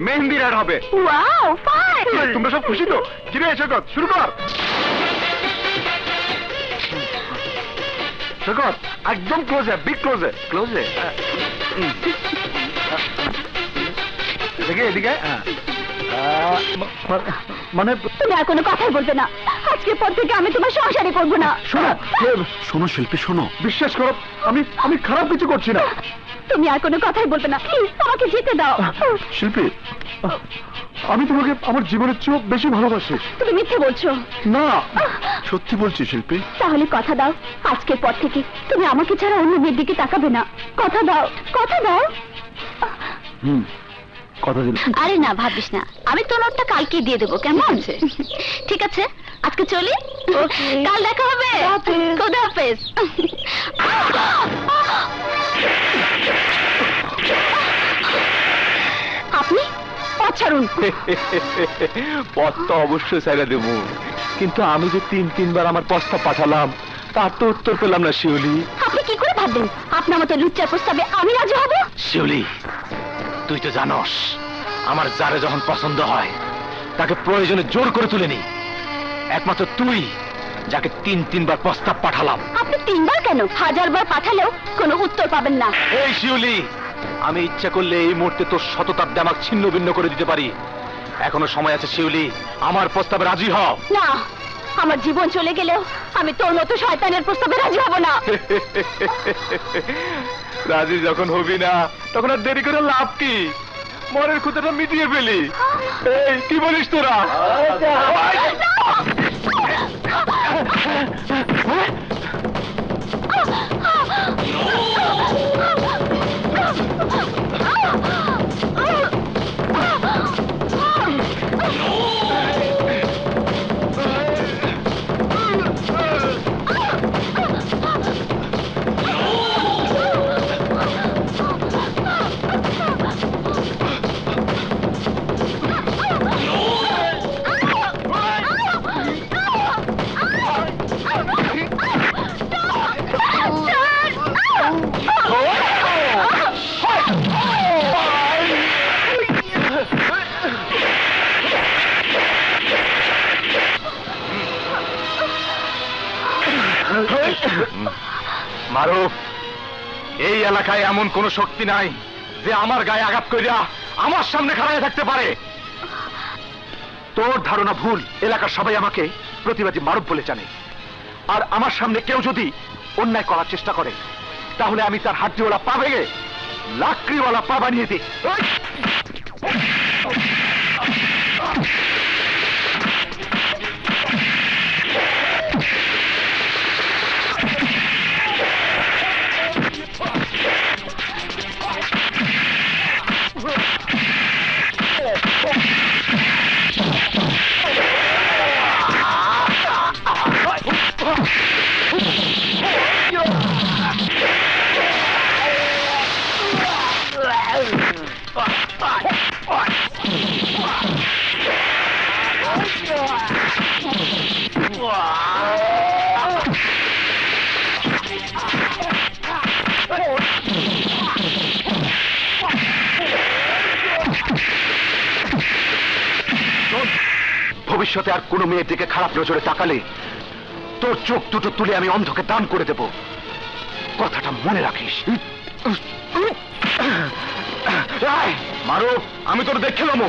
মেহেন্দির অ্যাড হবে। Wow, fine. তোমরা সব খুশি তো? কিরে সৈকত, শুরু কর। সৈকত একদম ক্লোজে, বিগ ক্লোজে। এদিকে মানে তুমি আর কোনো কথাই বলবে না। আজকের পর থেকে আমি তোমার সংসারই করবো না। শোনো শিল্পী, শোনো, বিশ্বাস করো, আমি খারাপ কিছু করছি না। তুমি আর কোনো কথাই বলবে না, প্লিজ আমাকে যেতে দাও। শিল্পী, আমি তোমাকে আমার জীবনের চেয়েও বেশি ভালোবাসি। তুমি মিথ্যে বলছো। না, সত্যি বলছি শিল্পী। তাহলে কথা দাও, আজকের পর থেকে তুমি আমাকে ছাড়া অন্য মেয়ের দিকে তাকাবে না। কথা দাও, কথা দাও। কথা দিল। আরে না, ভাবিস না, আমি তোর নোটটা কালকে দিয়ে দেবো, কেমন? ঠিক আছে, আজকে চলি। কাল দেখা হবে। খোদা হাফেজ। আপনি পথ ছাড়ুন। পথ তো অবশ্যই ছেড়ে দেব, কিন্তু আমি যে তিনবার আমার প্রস্তাব পাঠালাম, তার তো উত্তর পেলাম না শিউলি। আপনি কি করে ভাববেন আপনার মতো লুচ্চার প্রস্তাবে আমি রাজি হব? শিউলি, তুই তো জানোস আমার যারে যখন পছন্দ হয় তাকে প্রয়োজনে জোর করে তুলে নি। একমাত্র তুই যাকে 3-3 বার প্রস্তাব পাঠালাম। আপনি 3 বার কেন 1000 বার পাঠালেও কোনো উত্তর পাবেন না। এই শিউলি, আমি ইচ্ছা করলে এই মুহূর্তে তোর শততাপ দামাক ছিন্ন ভিন্ন করে দিতে পারি। এখনো সময় আছে শিউলি, আমার প্রস্তাবে রাজি হও। না, আমার জীবন চলে গেলেও আমি তোর মতো শয়তানের প্রস্তাবে রাজি হব না। রাজি যখন হবি না তখন আর দেরি করে লাভ কি? মনের খুঁতাটা মিটিয়ে ফেলি। এই কি বলিস তোরা? মারুফ, এই এলাকায় এমন কোন শক্তি নাই যে আমার গায়ে আঘাত কইরা আমার সামনে খাড়ায় থাকতে পারে। তোর ধারণা ভুল। এলাকার সবাই আমাকে প্রতিবাদী মারুফ বলে জানে। আর আমার সামনে কেউ যদি অন্যায় করার চেষ্টা করে তাহলে আমি তার হাড্ডিওয়ালা পা ভেঙে লাকড়িওয়ালা পা বানিয়ে দিই। ভবিষ্যতে আর কোনো মেয়ের দিকে খারাপ নজরে তাকালে তোর চোখ দুটো তুলে আমি অন্ধকে দান করে দেব। কথাটা মনে রাখিস। মারুফ, আমি তোর দেখলাম।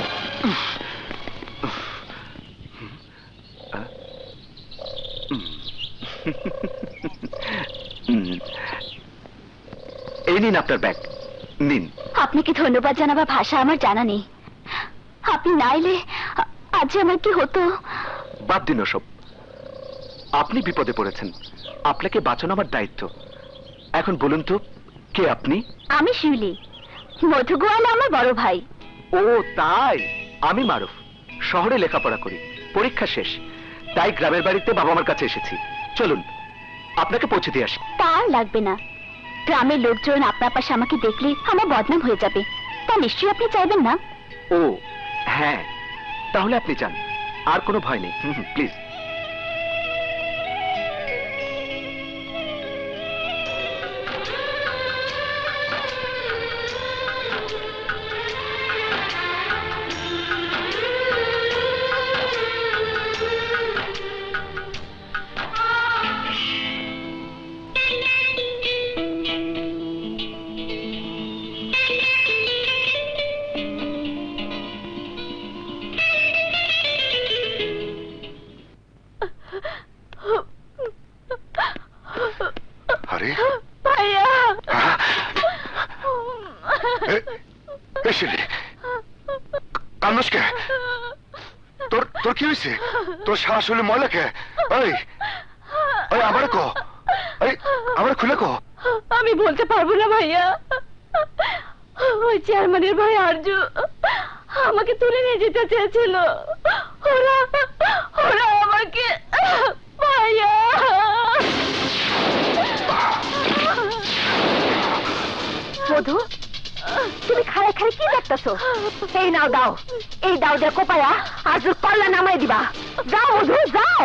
এই নিন আপনার ব্যাগ, নিন। আপনাকে ধন্যবাদ জানাবার ভাষা আমার জানা নেই। আপনি না এলে আজ আমার কি হতো। বাদ দিন সব। আপনি বিপদে পড়েছেন, আপনাকে বাঁচানো আমার দায়িত্ব। এখন বলুন তো, কে আপনি? আমি শিউলি, মধু গোয়াল আমার বড় ভাই। ও তাই। আমি মারুফ, শহরে লেখাপড়া করি, পরীক্ষা শেষ, তাই গ্রামের বাড়িতে বাবা মার কাছে এসেছি। চলুন আপনাকে পৌঁছে দিয়ে আসি। তার লাগবে না। গ্রামের লোকজন আপনার পাশে আমাকে দেখলে আমার বদনাম হয়ে যাবে। তা নিশ্চয়ই আপনি চাইবেন না। ও হ্যাঁ, তাহলে আপনি যান, আর কোনো ভয় নেই। প্লিজ। আরে ভাইয়া, কান্নসকে তোর তোর কি হয়েছে? তোর সারা শরীরে ময়লা কে? ওই ওই আমার কো, এই আমার খুলে কো। আমি বলতে পারবো না ভাইয়া। ওই চেয়ারম্যানের ভাই আরজু আমাকে তুলে নিয়ে যেতে চেয়েছিল। ওরা ওরা আমাকে ভাইয়া। মধু, তুমি খাড়ায় খাড়ে কি দেখতেছো? এই নাও, দাও। এই দাও দিয়ে কোপায়া আরজুর কল্লা নামাই দিবা। যাও মধু, যাও।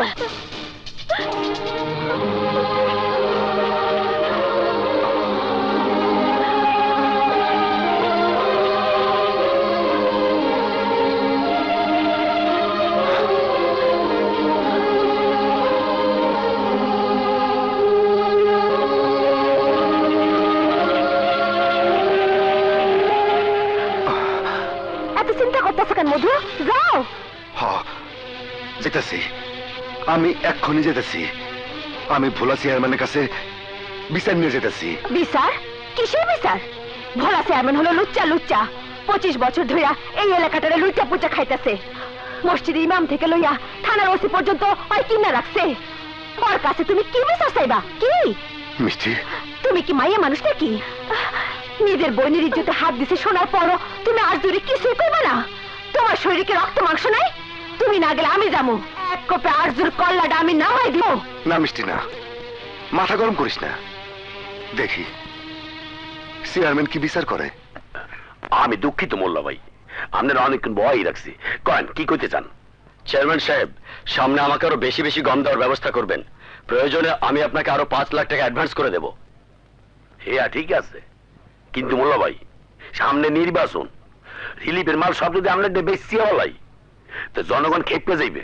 মধু যাও। হ যেতেছি, আমি এক্ষুনি যেতেছি। আমি ভোলা চেয়ারম্যানের কাছে বিচার নিয়ে যেতেছি। বিচার? কিসের বিচার? ভোলা চেয়ারম্যান হলো লুচ্চা লুচ্চা, 25 বছর ধইরা এই এলাকাটারে লুচ্চা পুচ্চা খাইতেছে। মসজিদ ইমাম থেকে লইয়া থানার ওসি পর্যন্ত ওই কিনা রাখছে। ওর কাছে তুমি কি বিচার চাইবা? কি মিষ্টি, তুমি কি মাইয়া মানুষ নাকি? নিজের বোনের ইজ্জতে হাত দিছে শোনার পরও তুমি আজ দূরে কিছুই করবে না? তোমার শরীরে কি রক্ত মাংস নাই? তুমি না গেলে আমি যাবো, এক কোপে আরজুর কল্লাটা আমি নামাই দিব। না মিষ্টি না, মাথা গরম করিস না। দেখি চেয়ারম্যান কি বিচার করে। আমি দুঃখিত মোল্লা ভাই, আপনারা অনেকক্ষণ ভয় রাখছি। কয়েন কি করতে চান? চেয়ারম্যান সাহেব, সামনে আমাকে আরো বেশি বেশি গম দেওয়ার ব্যবস্থা করবেন। প্রয়োজনে আমি আপনাকে আরো 5 লাখ টাকা অ্যাডভান্স করে দেব। হ্যাঁ ঠিক আছে, কিন্তু মোল্লা ভাই সামনে নির্বাচন, রিলিফের মাল সব যদি আমরা বেশি হলাই তো জনগণ খেপে যাইবে,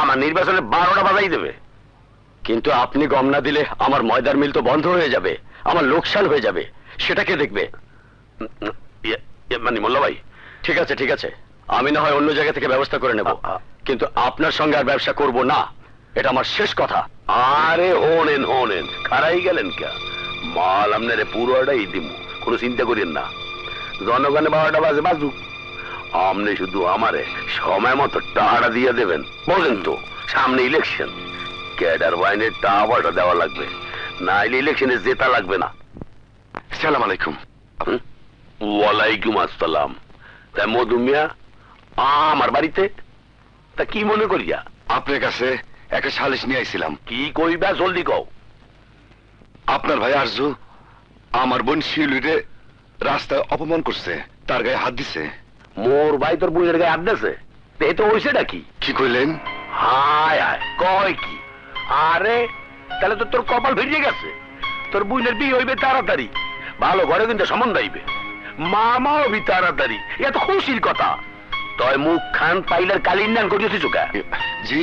আমার নির্বাচনে 12টা বাজাই দেবে। কিন্তু আপনি গম না দিলে আমার ময়দার মিল তো বন্ধ হয়ে যাবে, আমার লোকসান হয়ে যাবে। সেটা কে দেখবে? মানে মোল্লা ভাই ঠিক আছে ঠিক আছে, আমি না হয় অন্য জায়গা থেকে ব্যবস্থা করে নেব, কিন্তু আপনার সঙ্গে আর ব্যবসা করব না। এটা আমার শেষ কথা। আরে হোনেন হোনেন, খারাই গেলেন কে? মাল আপনারে পুরোটাই দিব, কোনো চিন্তা করেন না। জনগণে 12টা বাজে বাজুক, আপনি শুধু আমারে সময় মতো টাকা দিয়ে দেবেন। বলেন তো, সামনে ইলেকশন, ক্যাডার বাইনের টাকাটা দেওয়া লাগবে, নাইলে ইলেকশনে জেতা লাগবে না। সালাম আলাইকুম। ওয়ালাইকুম আসসালাম। তাই মধু মিয়া আমার বাড়িতে? তা কি মনে করিয়া? আপনার কাছে একটা সালিশ নিয়ে আইছিলাম। কি কইবা জলদি কও। আপনার ভাই আরজু আমার বোন শিউলিরে রাস্তায় অপমান করছে, তার গায়ে হাত দিছে। মোর ভাই তোর বোনের গায়ে হাত দিছে? এ তো হইছেটা কি? কি কইলেন? হায় হায়, কয় কি? আরে তাহলে তো তোর কপাল ভেঙে গেছে। তোর বোনের বিয়ে হইবে তাড়াতাড়ি, ভালো ঘরে কিন্তু সম্বন্ধ হইবে, মামাও হবি তাড়াতাড়ি। এ তো খুশির কথা। তয় মুখ খান পাইলার কালির নান করিয়েছি চোখা। জি,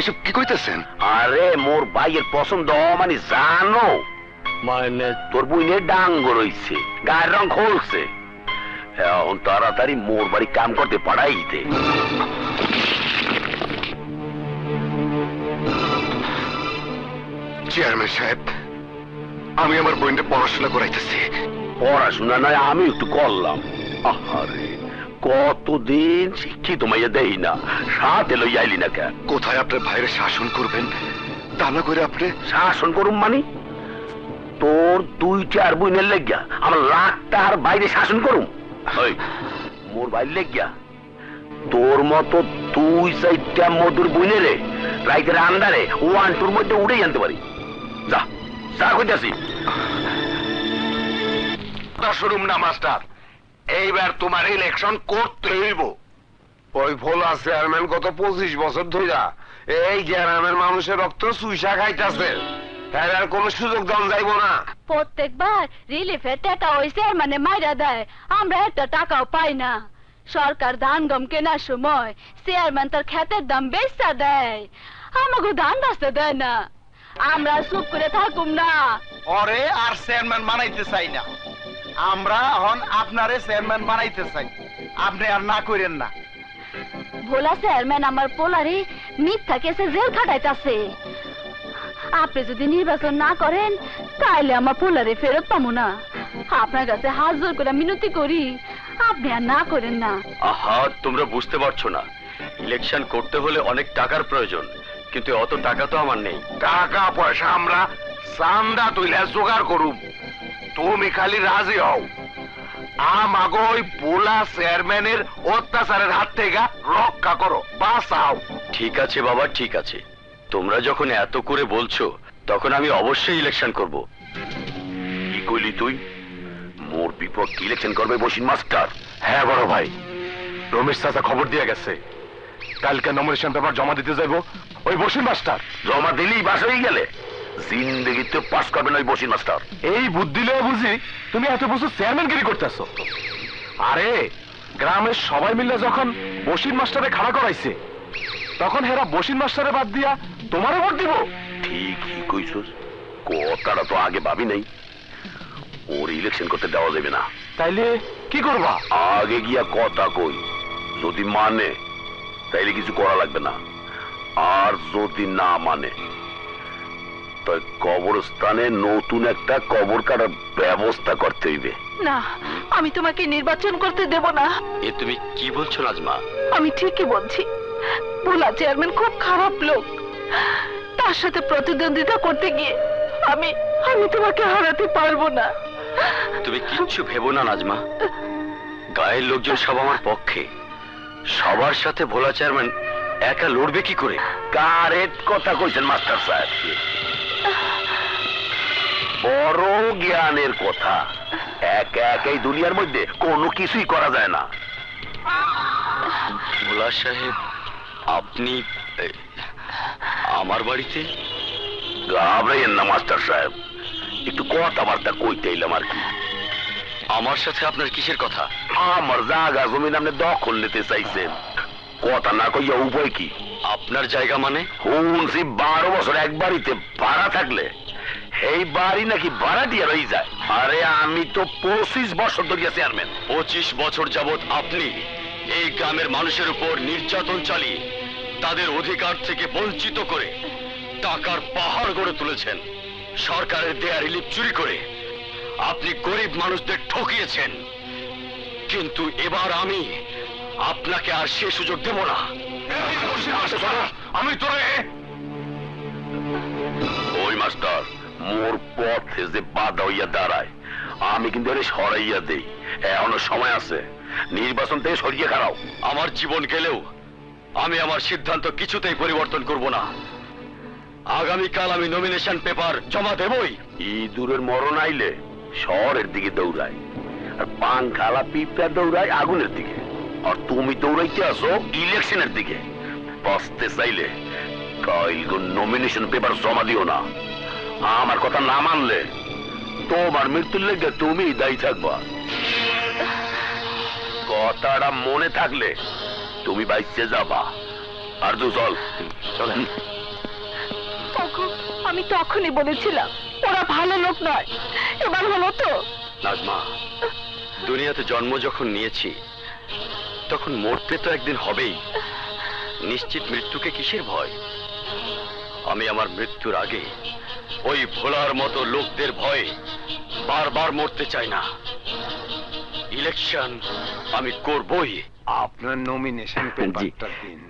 এসব কি কইতেছেন? আরে মোর ভাইয়ের পছন্দ মানে জানো, মানে তোর বোনের ডাঙ্গর হইছে, গায়ের রং খোলছে, এখন তাড়াতাড়ি মোর বাড়ি কাম করতে পাঠাইতে। চেয়ারম্যান সাহেব, আমি আমার বোনকে পড়াশোনা করাইতেছি। পড়াশোনা নয় আমি একটু করলাম। আরে কতদিন শিক্ষিত মাইয়া দেই না, সাথে লই আইলি না কেন? কোথায় আপনার ভাইয়ের শাসন করবেন, তা না করে আপনি শাসন করুম মানে? তোর 2-4 বোনের লেগিয়া আমার লাখ টাকার বাইরে শাসন করুম? ওই মোর বাইর লেগিয়া তোর মতো 2-4টা মধুর বোনেরে রাইতের আন্ডারে 1-2 মধ্যে উড়েই আনতে পারি। যা যা কইতাছি। শুনুম না মাস্টার, এইবার তোমার ইলেকশন করতে হইব। ওই ভোলা চেয়ারম্যান গত 25 বছর ধইরা এই গ্রামের মানুষের রক্ত চুইসা খাইতাছে, তাই আর কোনো সুযোগ দাম যাইব না। প্রত্যেকবার রিলিফের টাকা ওই চেয়ারম্যানে মাইরা দেয়, আমরা একটা টাকাও পাই না। সরকার ধান গম কেনার সময় চেয়ারম্যান তার ক্ষেতের দাম বেচা দেয়, আমাকে ধান বাঁচতে দেয় না। আমরা চুপ করে থাকুম না। ওরে আর চেয়ারম্যান বানাইতে চাই না, আমরা এখন আপনারে চেয়ারম্যান বানাইতে চাই, আপনি আর না করেন না। ভোলা চেয়ারম্যান আমার পোলারে মিথ্যা কেসে জেল খাটাইতাছে। আপনি যদি নির্বাচন না করেন তাইলে আমার পোলারে ফেরত পাবো না। আপনার কাছে হাত জোর করে মিনতি করি, আপনি আর না করেন না। আহা, তোমরা বুঝতে পারছো না, ইলেকশন করতে হলে অনেক টাকার প্রয়োজন, কিন্তু অত টাকা তো আমার নেই। টাকা পয়সা আমরা চান্দা তুইলে জোগাড় করুম, তুমি খালি রাজি হও। আমাগো ওই পোলা চেয়ারম্যানের অত্যাচারের হাত থেকে রক্ষা করো, বাঁচাও। ঠিক আছে বাবা, ঠিক আছে, তোমরা যখন এত করে বলছো তখন আমি অবশ্যই ইলেকশন করব। কি কইলি তুই? মোর বিপক্ষে ইলেকশন করবে বসিন মাস্টার? হ্যাঁ বড় ভাই, রমেশ চাচা খবর দিয়ে গেছে, কালকে নমিনেশন পেপার জমা দিতে যাইব ওই বসির মাস্টার। জমা দিলেই বাস হয়ে গেলে জিন্দগিতে পাস করবেন ওই বসিন মাস্টার। এই বুদ্ধি লয়ে বুঝি তুমি এত বছর চেয়ারম্যানগিরি করতেছো। আরে গ্রামের সবাই মিলে যখন বসির মাস্টারে খাড়া করাইছে, তখন হেরা বসির মাস্টারে বাদ দিয়া তোমারও ভোট দিব। ঠিকই কইছস, কথাটা তো আগে ভাবি নাই। ওর ইলেকশন করতে দেওয়া যাবে না। তাইলে কি করবা? আগে গিয়া কথা কই, যদি মানে তাইলে কিছু করা লাগবে না, আর যদি না মানে তাই কবরস্থানে নতুন একটা কবর কাটার ব্যবস্থা করতে হইবে। না, আমি তোমাকে নির্বাচন করতে দেব না। এ তুমি কি বলছো নাজমা? আমি ঠিকই বলছি। ভোলা চেয়ারম্যান খুব খারাপ লোক। তার সাথে প্রতিদ্বন্দ্বিতা করতে গিয়ে আমি আমি তোমাকে হারাতে পারবো না। তুমি কিচ্ছু ভেবো না নাজমা, গায়ের লোকজন সব আমার পক্ষে। সবার সাথে ভোলা চেয়ারম্যান একা লড়বে কি করে? কারেট কথা কইছেন মাস্টার সাহেব, বড় জ্ঞানের কথা। একা একাই দুনিয়ার মধ্যে কোনো কিছুই করা যায় না। ভোলা সাহেব, আপনি আমার বাড়িতে? ঘাবড়াইয়েন না মাস্টার সাহেব, একটু কথাবার্তা কইতে এলাম আর কি। আমার সাথে আপনার কিসের কথা? আমার জায়গা জমিন আপনি দখল নিতে চাইছেন, কথা না কইয়া উপায় কি? আপনার জায়গা মানে? শুনছি 12 বছর এক বাড়িতে ভাড়া থাকলে এই বাড়ি নাকি ভাড়া দিয়ে রয়ে যায়। আরে আমি তো 25 বছর ধরিয়া চেয়ারম্যান। 25 বছর যাবৎ আপনি এই গ্রামের মানুষের উপর নির্যাতন চালিয়ে তাদের অধিকার থেকে বঞ্চিত করে টাকার পাহাড় গড়ে তুলেছেন। সরকারের দেয়া রিলিফ চুরি করে আপনি গরিব মানুষদের ঠকিয়েছেন। কিন্তু এবার আমি আপনাকে আর সে সুযোগ দেব না। আমি তোরে ওই মাস্টার মোর পথে যে বাধা হইয়া দাঁড়ায় আমি কিন্তু এর সরাইয়া দেই। এখনো সময় আছে, নির্বাচন থেকে সরিয়ে খারাও। আমার জীবন গেলেও আমি আমার সিদ্ধান্ত কিছুতেই পরিবর্তন করব না। আগামীকাল আমি নমিনেশন পেপার জমা দেবই। ইঁদুরের মরণ আইলে শহরের দিকে দৌড়ায়, আর পাংখালা পিঁপড়া দৌড়ায় আগুনের দিকে, আর তুমি দৌড়াইতে আসো ইলেকশনের দিকে। বাঁচতে চাইলে কাল নমিনেশন পেপার জমা দিও না। আমার কথা না মানলে তোমার মৃত্যুর লেগে তুমি দায়ী থাকবা। কথাটা মনে থাকলে তুমি বাইচে যাবা। আর চল চলেন। আমি তখনই বলেছিলাম ওরা ভালো লোক নয়। এবার হলো তো। নাজমা, দুনিয়াতে জন্ম যখন নিয়েছি তখন মরতে তো একদিন হবেই। নিশ্চিত মৃত্যুকে কিসের ভয়? আমি আমার মৃত্যুর আগে ওই ভোলার মতো লোকদের ভয়ে বারবার মরতে চাই না। ইলেকশন আমি করবই। আপনার নমিনেশন পেপারটা দিন।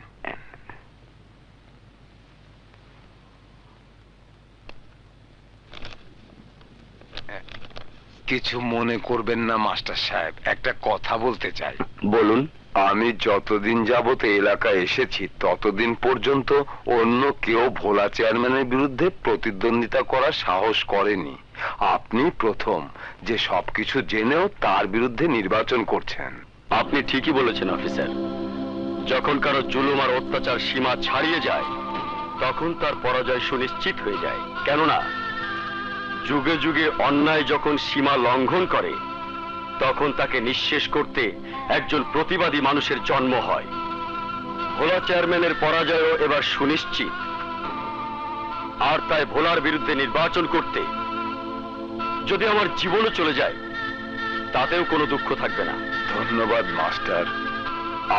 কিছু মনে করবেন না মাস্টার সাহেব, একটা কথা বলতে চাই। বলুন। আমি যতদিন যাবত এলাকায় এসেছি ততদিন পর্যন্ত অন্য কেউ ভোলা চেয়ারম্যানের বিরুদ্ধে প্রতিদ্বন্দ্বিতা করার সাহস করেনি। আপনি প্রথম যে সবকিছু জেনেও তার বিরুদ্ধে নির্বাচন করছেন। আপনি ঠিকই বলেছেন অফিসার। যখন কারো জুলুম আর অত্যাচার সীমা ছাড়িয়ে যায় তখন তার পরাজয় সুনিশ্চিত হয়ে যায়। কেননা যুগে যুগে অন্যায় যখন সীমা লঙ্ঘন করে তখন তাকে নিঃশেষ করতে একজন প্রতিবাদী মানুষের জন্ম হয়। ভোলা চেয়ারম্যানের পরাজয়ও এবার সুনিশ্চিত, আর তাই ভোলার বিরুদ্ধে নির্বাচন করতে যদি আমার জীবনও চলে যায় তাতেও কোনো দুঃখ থাকবে না। ধন্যবাদ মাস্টার।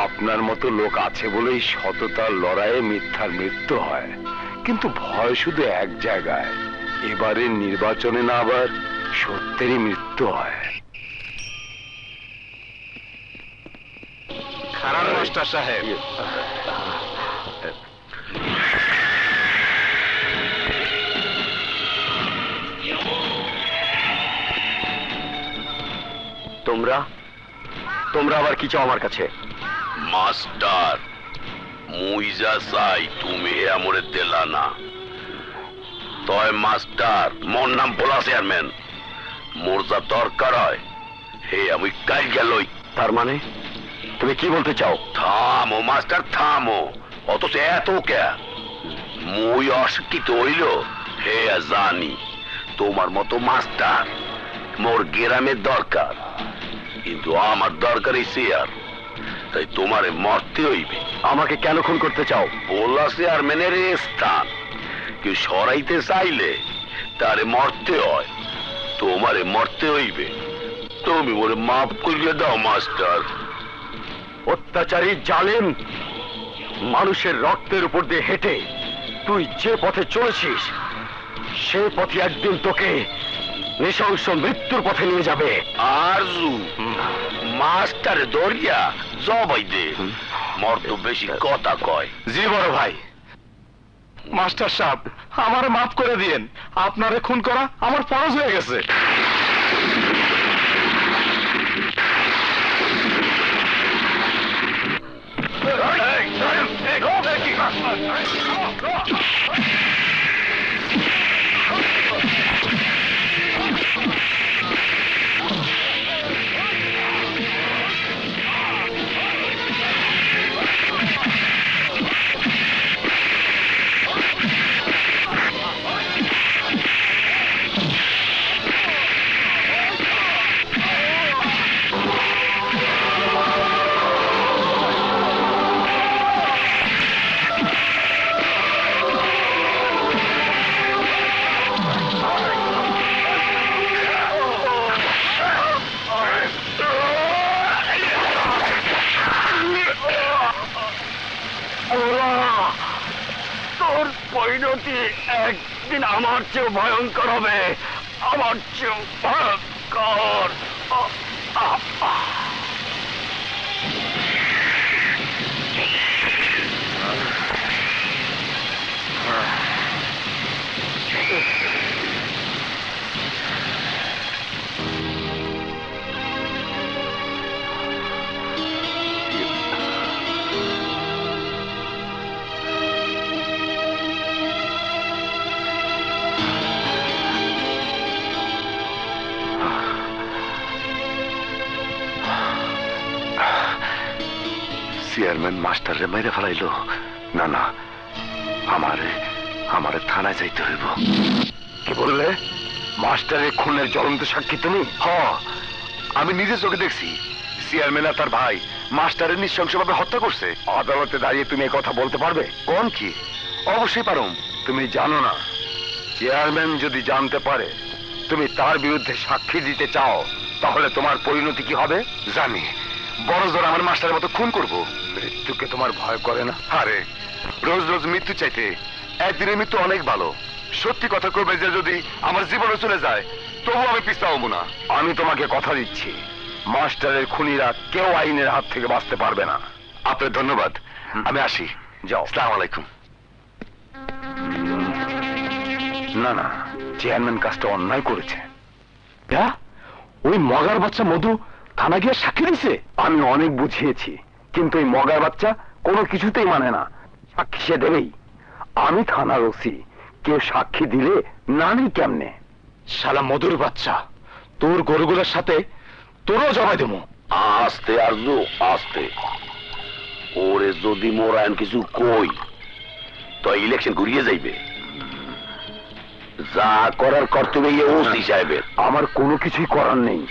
আপনার মতো লোক আছে বলেই সততার লড়াইয়ে মিথ্যার মৃত্যু হয়, কিন্তু ভয় শুধু এক জায়গায়, এবারের নির্বাচনে না আবার সত্যেরই মৃত্যু হয়। খারাপ মাস্টার সাহেব। তোমরা আবার কি চাও আমার কাছে? মাস্টার মুই যা চাই তুমি আমরে দিলা না। তয় মাস্টার মোর নাম ভোলা চেয়ারম্যান, মোর যা দরকার হয় হে আমি কাল গেলই। তার মানে তুমি কি বলতে চাও? থামো মাস্টার থামো, অথচ এত কে? মুই অশিক্ষিত হইল হে জানি তোমার মতো মাস্টার মোর গ্রামের দরকার, কিন্তু আমার দরকার এই চেয়ার, তাই তোমারে মরতে হইবে। আমাকে কেন খুন করতে চাও? ভোলা চেয়ারম্যানের স্থান কেউ সরাইতে চাইলে তারে মরতে হয়, তোমারে মরতে হইবে। তুমি ওরে মাফ করিয়ে দাও মাস্টার। অত্যাচারী জালেম মানুষের রক্তের উপর দিয়ে হেঁটে তুই যে পথে চলেছিস সে পথে একদিন তোকে নৃশংস মৃত্যুর পথে নিয়ে যাবে। আরজু মাস্টারে দরিয়া জবাই দে, মর্দ বেশি কথা কয়। জি বড় ভাই। মাস্টার সাহেব আমার মাফ করে দিয়েন, আপনারে খুন করা আমার ফরজ হয়ে গেছে। তোর পরিণতি একদিন আমার চেয়েও ভয়ঙ্কর হবে, আমার চেয়েও ভয়ঙ্কর। চেয়ারম্যান মাস্টারে মেরে ফেলাইলো? না না, আমারে থানায় যাইতে হইব। কি বললে? মাস্টারের খুনের জ্বলন্ত সাক্ষী তুমি? আমি নিজে চোখে দেখছি চেয়ারম্যান আর তার ভাই মাস্টারের নৃশংসভাবে হত্যা করছে। আদালতে দাঁড়িয়ে তুমি এই কথা বলতে পারবে? কোন কি? অবশ্যই পারুম। তুমি জানো না, চেয়ারম্যান যদি জানতে পারে তুমি তার বিরুদ্ধে সাক্ষী দিতে চাও তাহলে তোমার পরিণতি কি হবে? জানি। বড় জোর আমার মাস্টারের মতো খুন করব। মৃত্যুকে তোমার ভয় করে না? আরে রোজ রোজ মৃত্যু চাইতে একদিনের মৃত্যু অনেক ভালো। সত্যি কথা করবে যে যদি আমার জীবনে চলে যায় তবু আমি পিছাবো না। আমি তোমাকে কথা দিচ্ছি, মাস্টারের খুনিরা কেউ আইনের হাত থেকে বাঁচতে পারবে না। আপনার ধন্যবাদ, আমি আসি। যাও। আসসালামু আলাইকুম। না না, চেয়ারম্যান কাজটা অন্যায় করেছে। ওই মগার বাচ্চা মধু থানা গিয়ে সাক্ষী দিছে? আমি অনেক বুঝিয়েছি, কিন্তু ওই মগার বাচ্চা কোনো কিছুতেই মানে না। সাক্ষী সে দেবেই। আমি থানার ওসি, কেউ সাক্ষী দিলে না নেই কেমনে? শালা মধুর বাচ্চা, তোর গরুগুলোর সাথে তোরও জবাই দেবো। আস্তে আরজু আস্তে, ওরে যদি মোরায়ন কিছু কই তো ইলেকশন ঘুরিয়ে যাইবে। যা করার কর্তব্য ওসি সাহেবের। আমার কোনো কিছুই করার নেই।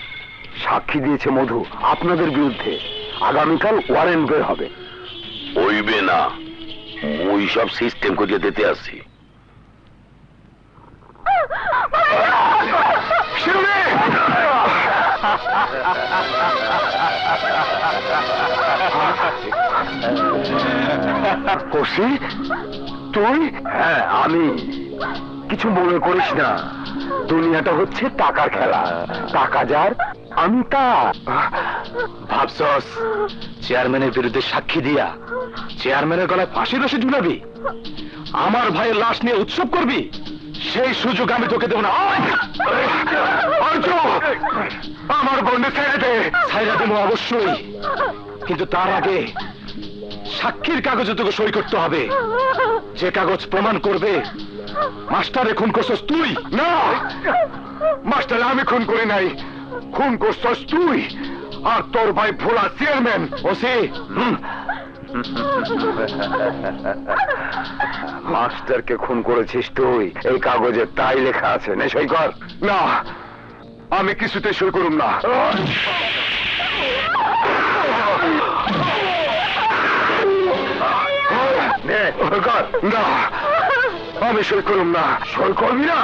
সাক্ষী দিয়েছে মধু আপনাদের বিরুদ্ধে, আগামীকাল ওয়ারেন্ট বের হবে। হইবে না, ওই সব সিস্টেম করিয়ে দিতে আসছি। কষি তুই? হ্যাঁ আমি। কিছু মনে করিস না, দুনিয়াটা হচ্ছে টাকার খেলা। টাকা যার আমি তার। ভাবছস চেয়ারম্যানের বিরুদ্ধে সাক্ষী দিয়া চেয়ারম্যানের গলায় ফাঁসির রশি ঝুলাবি? আমার ভাইয়ের লাশ নিয়ে উৎসব করবি? সেই সুযোগ আমি তোকে দেব না। আমার বন্ধু ছেড়ে দে। ছাইরা দেবো অবশ্যই, কিন্তু তার আগে সাক্ষীর কাগজে তোকে সই করতে হবে, যে কাগজ প্রমাণ করবে মাস্টারে খুন করছস তুই। না, মাস্টারে আমি খুন করি নাই, খুন করছস তুই আর তোর ভাই ভোলা চেয়ারম্যান। ওসি, মাস্টারকে খুন করেছিস তুই, এই কাগজে তাই লেখা আছে। নে সই কর। না, আমি কিছুতে সই করুম না। না, আমি সই করুম না। সই করবি না?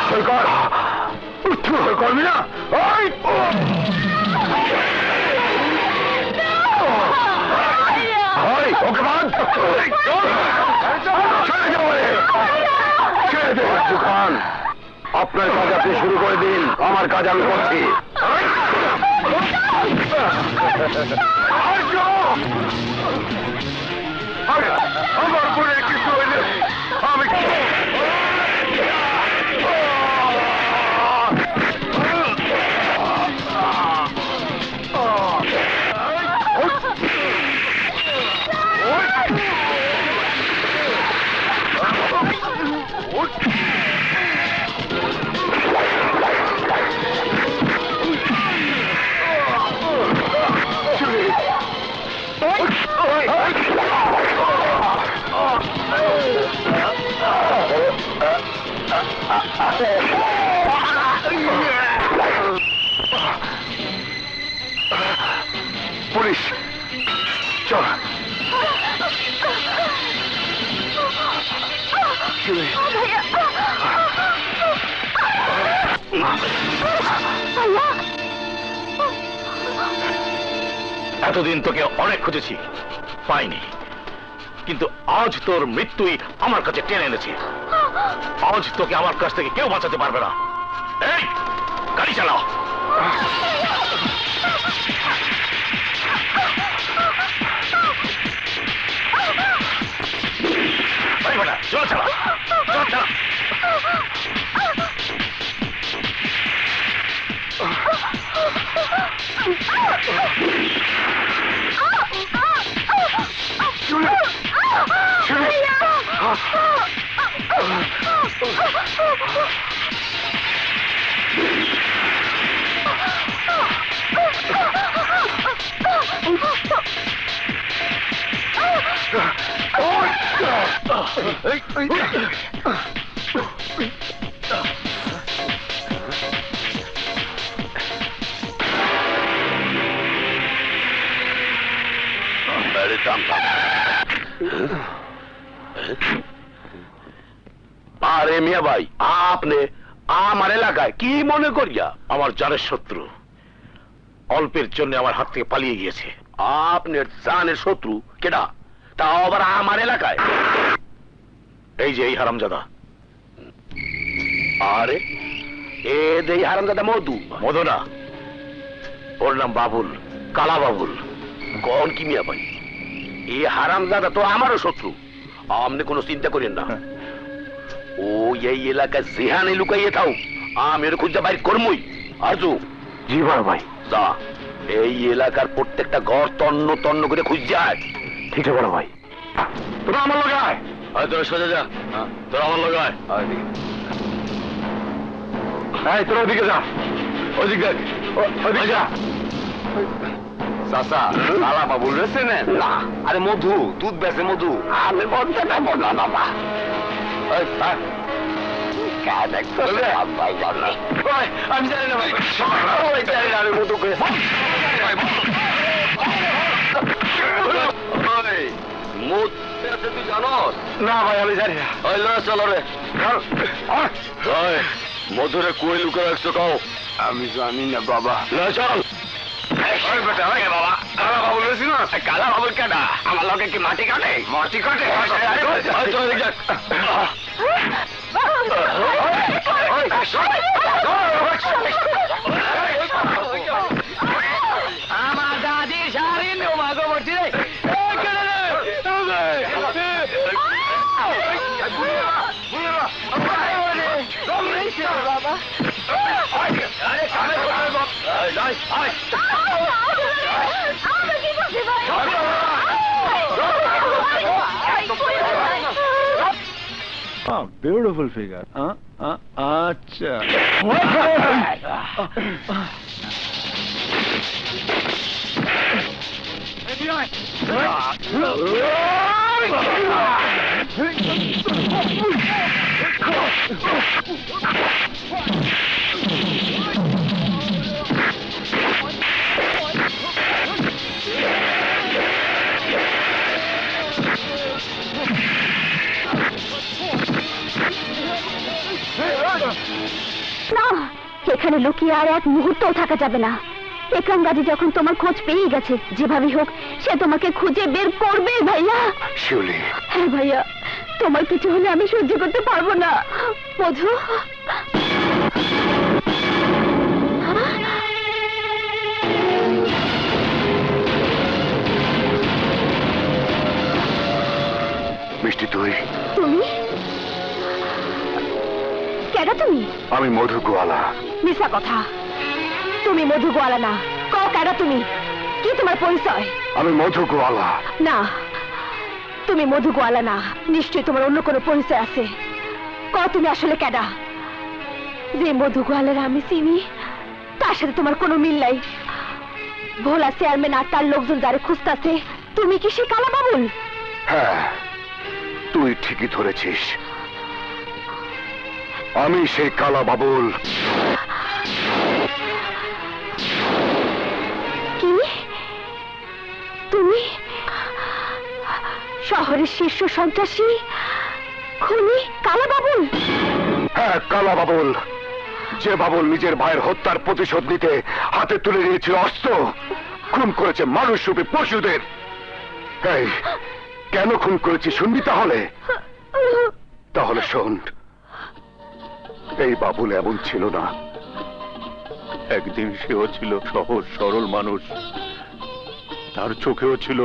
সই কর। করবি না ওই ওকে বাদ খান আপনার কাজ আপনি শুরু করে দিন আমার কাজ আমি করছি আমার পরে কিছু হইলে আমি পুলিশ চল এতদিন তোকে অনেক খুঁজেছি পাইনি, কিন্তু আজ তোর মৃত্যুই আমার কাছে টেনে এনেছে। আজ তোকে আমার কাছ থেকে কেউ বাঁচাতে পারবে না। এই গাড়ি চালাও। চল চালা, চল চালা। আরে মিয়া ভাই, আপনি আমার এলাকায় কি মনে করিয়া? আমার জানের শত্রু অল্পের জন্য আমার হাত থেকে পালিয়ে গিয়েছে। আপনার জানের শত্রু কেডা? তাও আবার আমার এলাকায়? এই যে এই হারামজাদা। আরে এ দেই হারামজাদা মধু? মধু না, ওর নাম বাবুল, কালা বাবুল। কোন কি মিয়া ভাই, এই হারামজাদা তো আমারও শত্রু। আপনি কোনো চিন্তা করেন না, ও এই এলাকায় যেখানে লুকাইয়ে থাও আমি ওর খুঁজে বাইর করমই। আরজু জি বড় ভাই। যা এই এলাকার প্রত্যেকটা ঘর তন্ন তন্ন করে খুঁজে আয়। ঠিক আছে বড় ভাই। তোরা আমার লাগায় তোরা সোজা যা, তোরা আমার লাগায়। এই তোরা ওদিকে যা, ওদিকে ওদিকে যা। চাচা কালা বাবুল রয়েছে না? আরে মধু, দুধ বেছে মধু। আমি বলতে পারবো না বাবা। আমি জানি না ভাই, আমি মধু করে তুই জানোস না ভাই আমি জানি না। চলো রে মধুরে কই লুকে রাখছো কাও? আমি জানি না বাবা। চল বাবা কালা বাবুল রয়েছি না? কালা বাবুল কেডা? আমার লগে কি মাটি কাটে? মাটি কাটে? আমার দাদি সারি নোমাগো বলছি রে। বাবা বিউটিফুল ফিগার। আচ্ছা না, এখানে লুকিয়ে আর এক মুহূর্তও থাকা যাবে না। একরাম গাজী যখন তোমার খোঁজ পেয়ে গেছে, যেভাবেই হোক সে তোমাকে খুঁজে বের করবে ভাইয়া। শিউলি, হ্যাঁ ভাইয়া, তোমার কিছু হলে আমি সহ্য করতে পারবো না। মধু, মিষ্টি তুই? তুমি কেডা? তুমি? আমি মধু গোয়ালা। মিশা কথা, তুমি মধু গোয়ালা না। কও কেডা তুমি? কি তোমার পরিচয়? আমি মধু গোয়ালা। না, তুমি মধু গোয়ালা না, নিশ্চয়ই তোমার অন্য কোনো পরিচয় আছে। কও তুমি আসলে কেডা? যে মধু গোয়ালের আমি চিনি তার সাথে তোমার কোনো মিল নাই। ভোলা চেয়ারম্যান আর তার লোকজন যারে খুঁজতাছে, তুমি কি সে কালা বাবুল? হ্যাঁ, তুই ঠিকই ধরেছিস, আমি সেই কালা বাবুল। কি? তুমি শহরের শীর্ষ সন্ত্রাসী খুনি কালা বাবুল? হ্যাঁ, কালা বাবুল। যে বাবুল নিজের ভাইয়ের হত্যার প্রতিশোধ নিতে হাতে তুলে নিয়েছিল অস্ত্র, খুন করেছে মানুষরূপী পশুদের। এই, কেন খুন করেছি শুনবি তাহলে? তাহলে শোন, এই বাবুল এমন ছিল না। একদিন সেও ছিল সহজ সরল মানুষ, তার চোখেও ছিল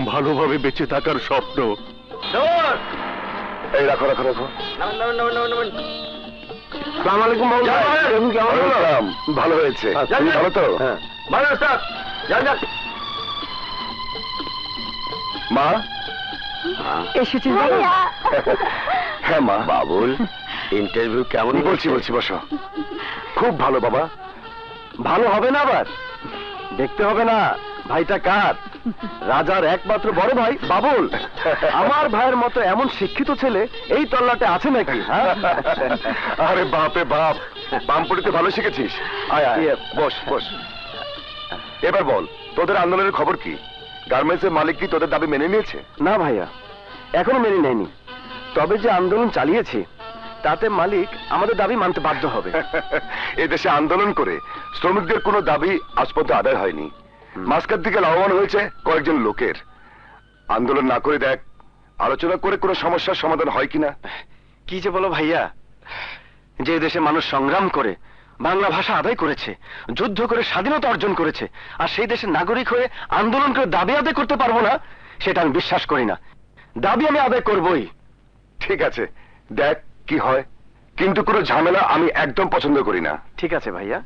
ভালোভাবে বেঁচে থাকার স্বপ্ন। এই রাখো রাখো রাখো। ভালো হয়েছে, ভালো তো? মা এসেছিস? হ্যাঁ মা। বাবুল, ইন্টারভিউ কেমন? বলছি বসো। খুব ভালো বাবা। ভালো হবে না আবার? দেখতে হবে না ভাইটা কার? রাজার একমাত্র বড় ভাই বাবুল। আমার ভাইয়ের মতো এমন শিক্ষিত ছেলে এই তল্লাটে আছে নাকি? আরে বাপে বাপ, বামপুরিতে ভালো শিখেছিস। আয় আয়, বস বস। এবার বল, তোদের আন্দোলনের খবর কি? গার্মেন্টসের মালিক কি তোদের দাবি মেনে নিয়েছে? না ভাইয়া, এখনো মেনে নেয়নি। তবে যে আন্দোলন চালিয়েছি তাতে মালিক আমাদের দাবি মানতে বাধ্য হবে। এদেশে আন্দোলন করে শ্রমিকদের কোনো দাবি আজ পর্যন্ত আদায় হয়নি। মাঝখান থেকে লাভবান হয়েছে কয়েকজন লোকের। আন্দোলন না করে দেখ, আলোচনা করে কোনো সমস্যার সমাধান হয় কিনা। কি যে বলো ভাইয়া, যে দেশে মানুষ সংগ্রাম করে বাংলা ভাষা আদায় করেছে, যুদ্ধ করে স্বাধীনতা অর্জন করেছে, আর সেই দেশের নাগরিক হয়ে আন্দোলন করে দাবি আদায় করতে পারবো না, সেটা আমি বিশ্বাস করি না। দাবি আমি আদায় করবই। ঠিক আছে, দেখ কি হয়, কিন্তু কোনো ঝামেলা আমি একদম পছন্দ করি না। ঠিক আছে ভাইয়া,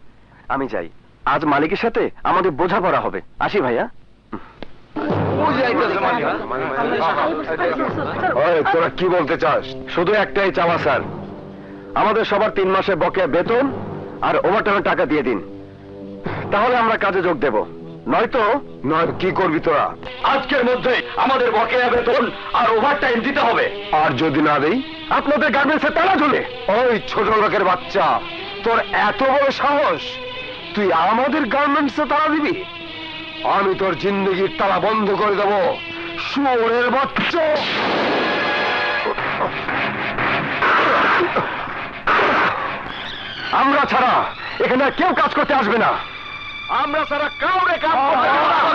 আমি যাই। আজ মালিকের সাথে আমাদের বোঝাপড়া হবে। আসি ভাইয়া। ওই, তোরা কি বলতে চাস? শুধু একটাই চাওয়া স্যার, আমাদের সবার 3 মাসের বকেয়া বেতন আর ওভারটাইমের টাকা দিয়ে দিন, তাহলে আমরা কাজে যোগ দেব। নয়তো নয় কি করবি তোরা? আজকের মধ্যে আমাদের বকেয়া বেতন আর ওভারটাইম দিতে হবে। আর যদি না দেই? আপনাদের গার্মেন্টসে তালা ঝুলে। ওই ছোট লোকের বাচ্চা, তোর এত বড় সাহস, তুই আমাদের গার্মেন্টসে তালা দিবি? আমি তোর জিন্দগির তালা বন্ধ করে দেব, শুয়োরের বাচ্চা। আমরা ছাড়া এখানে আর কেউ কাজ করতে আসবে না। আমরা ছাড়া কাউরে কাজ করতে হবে না।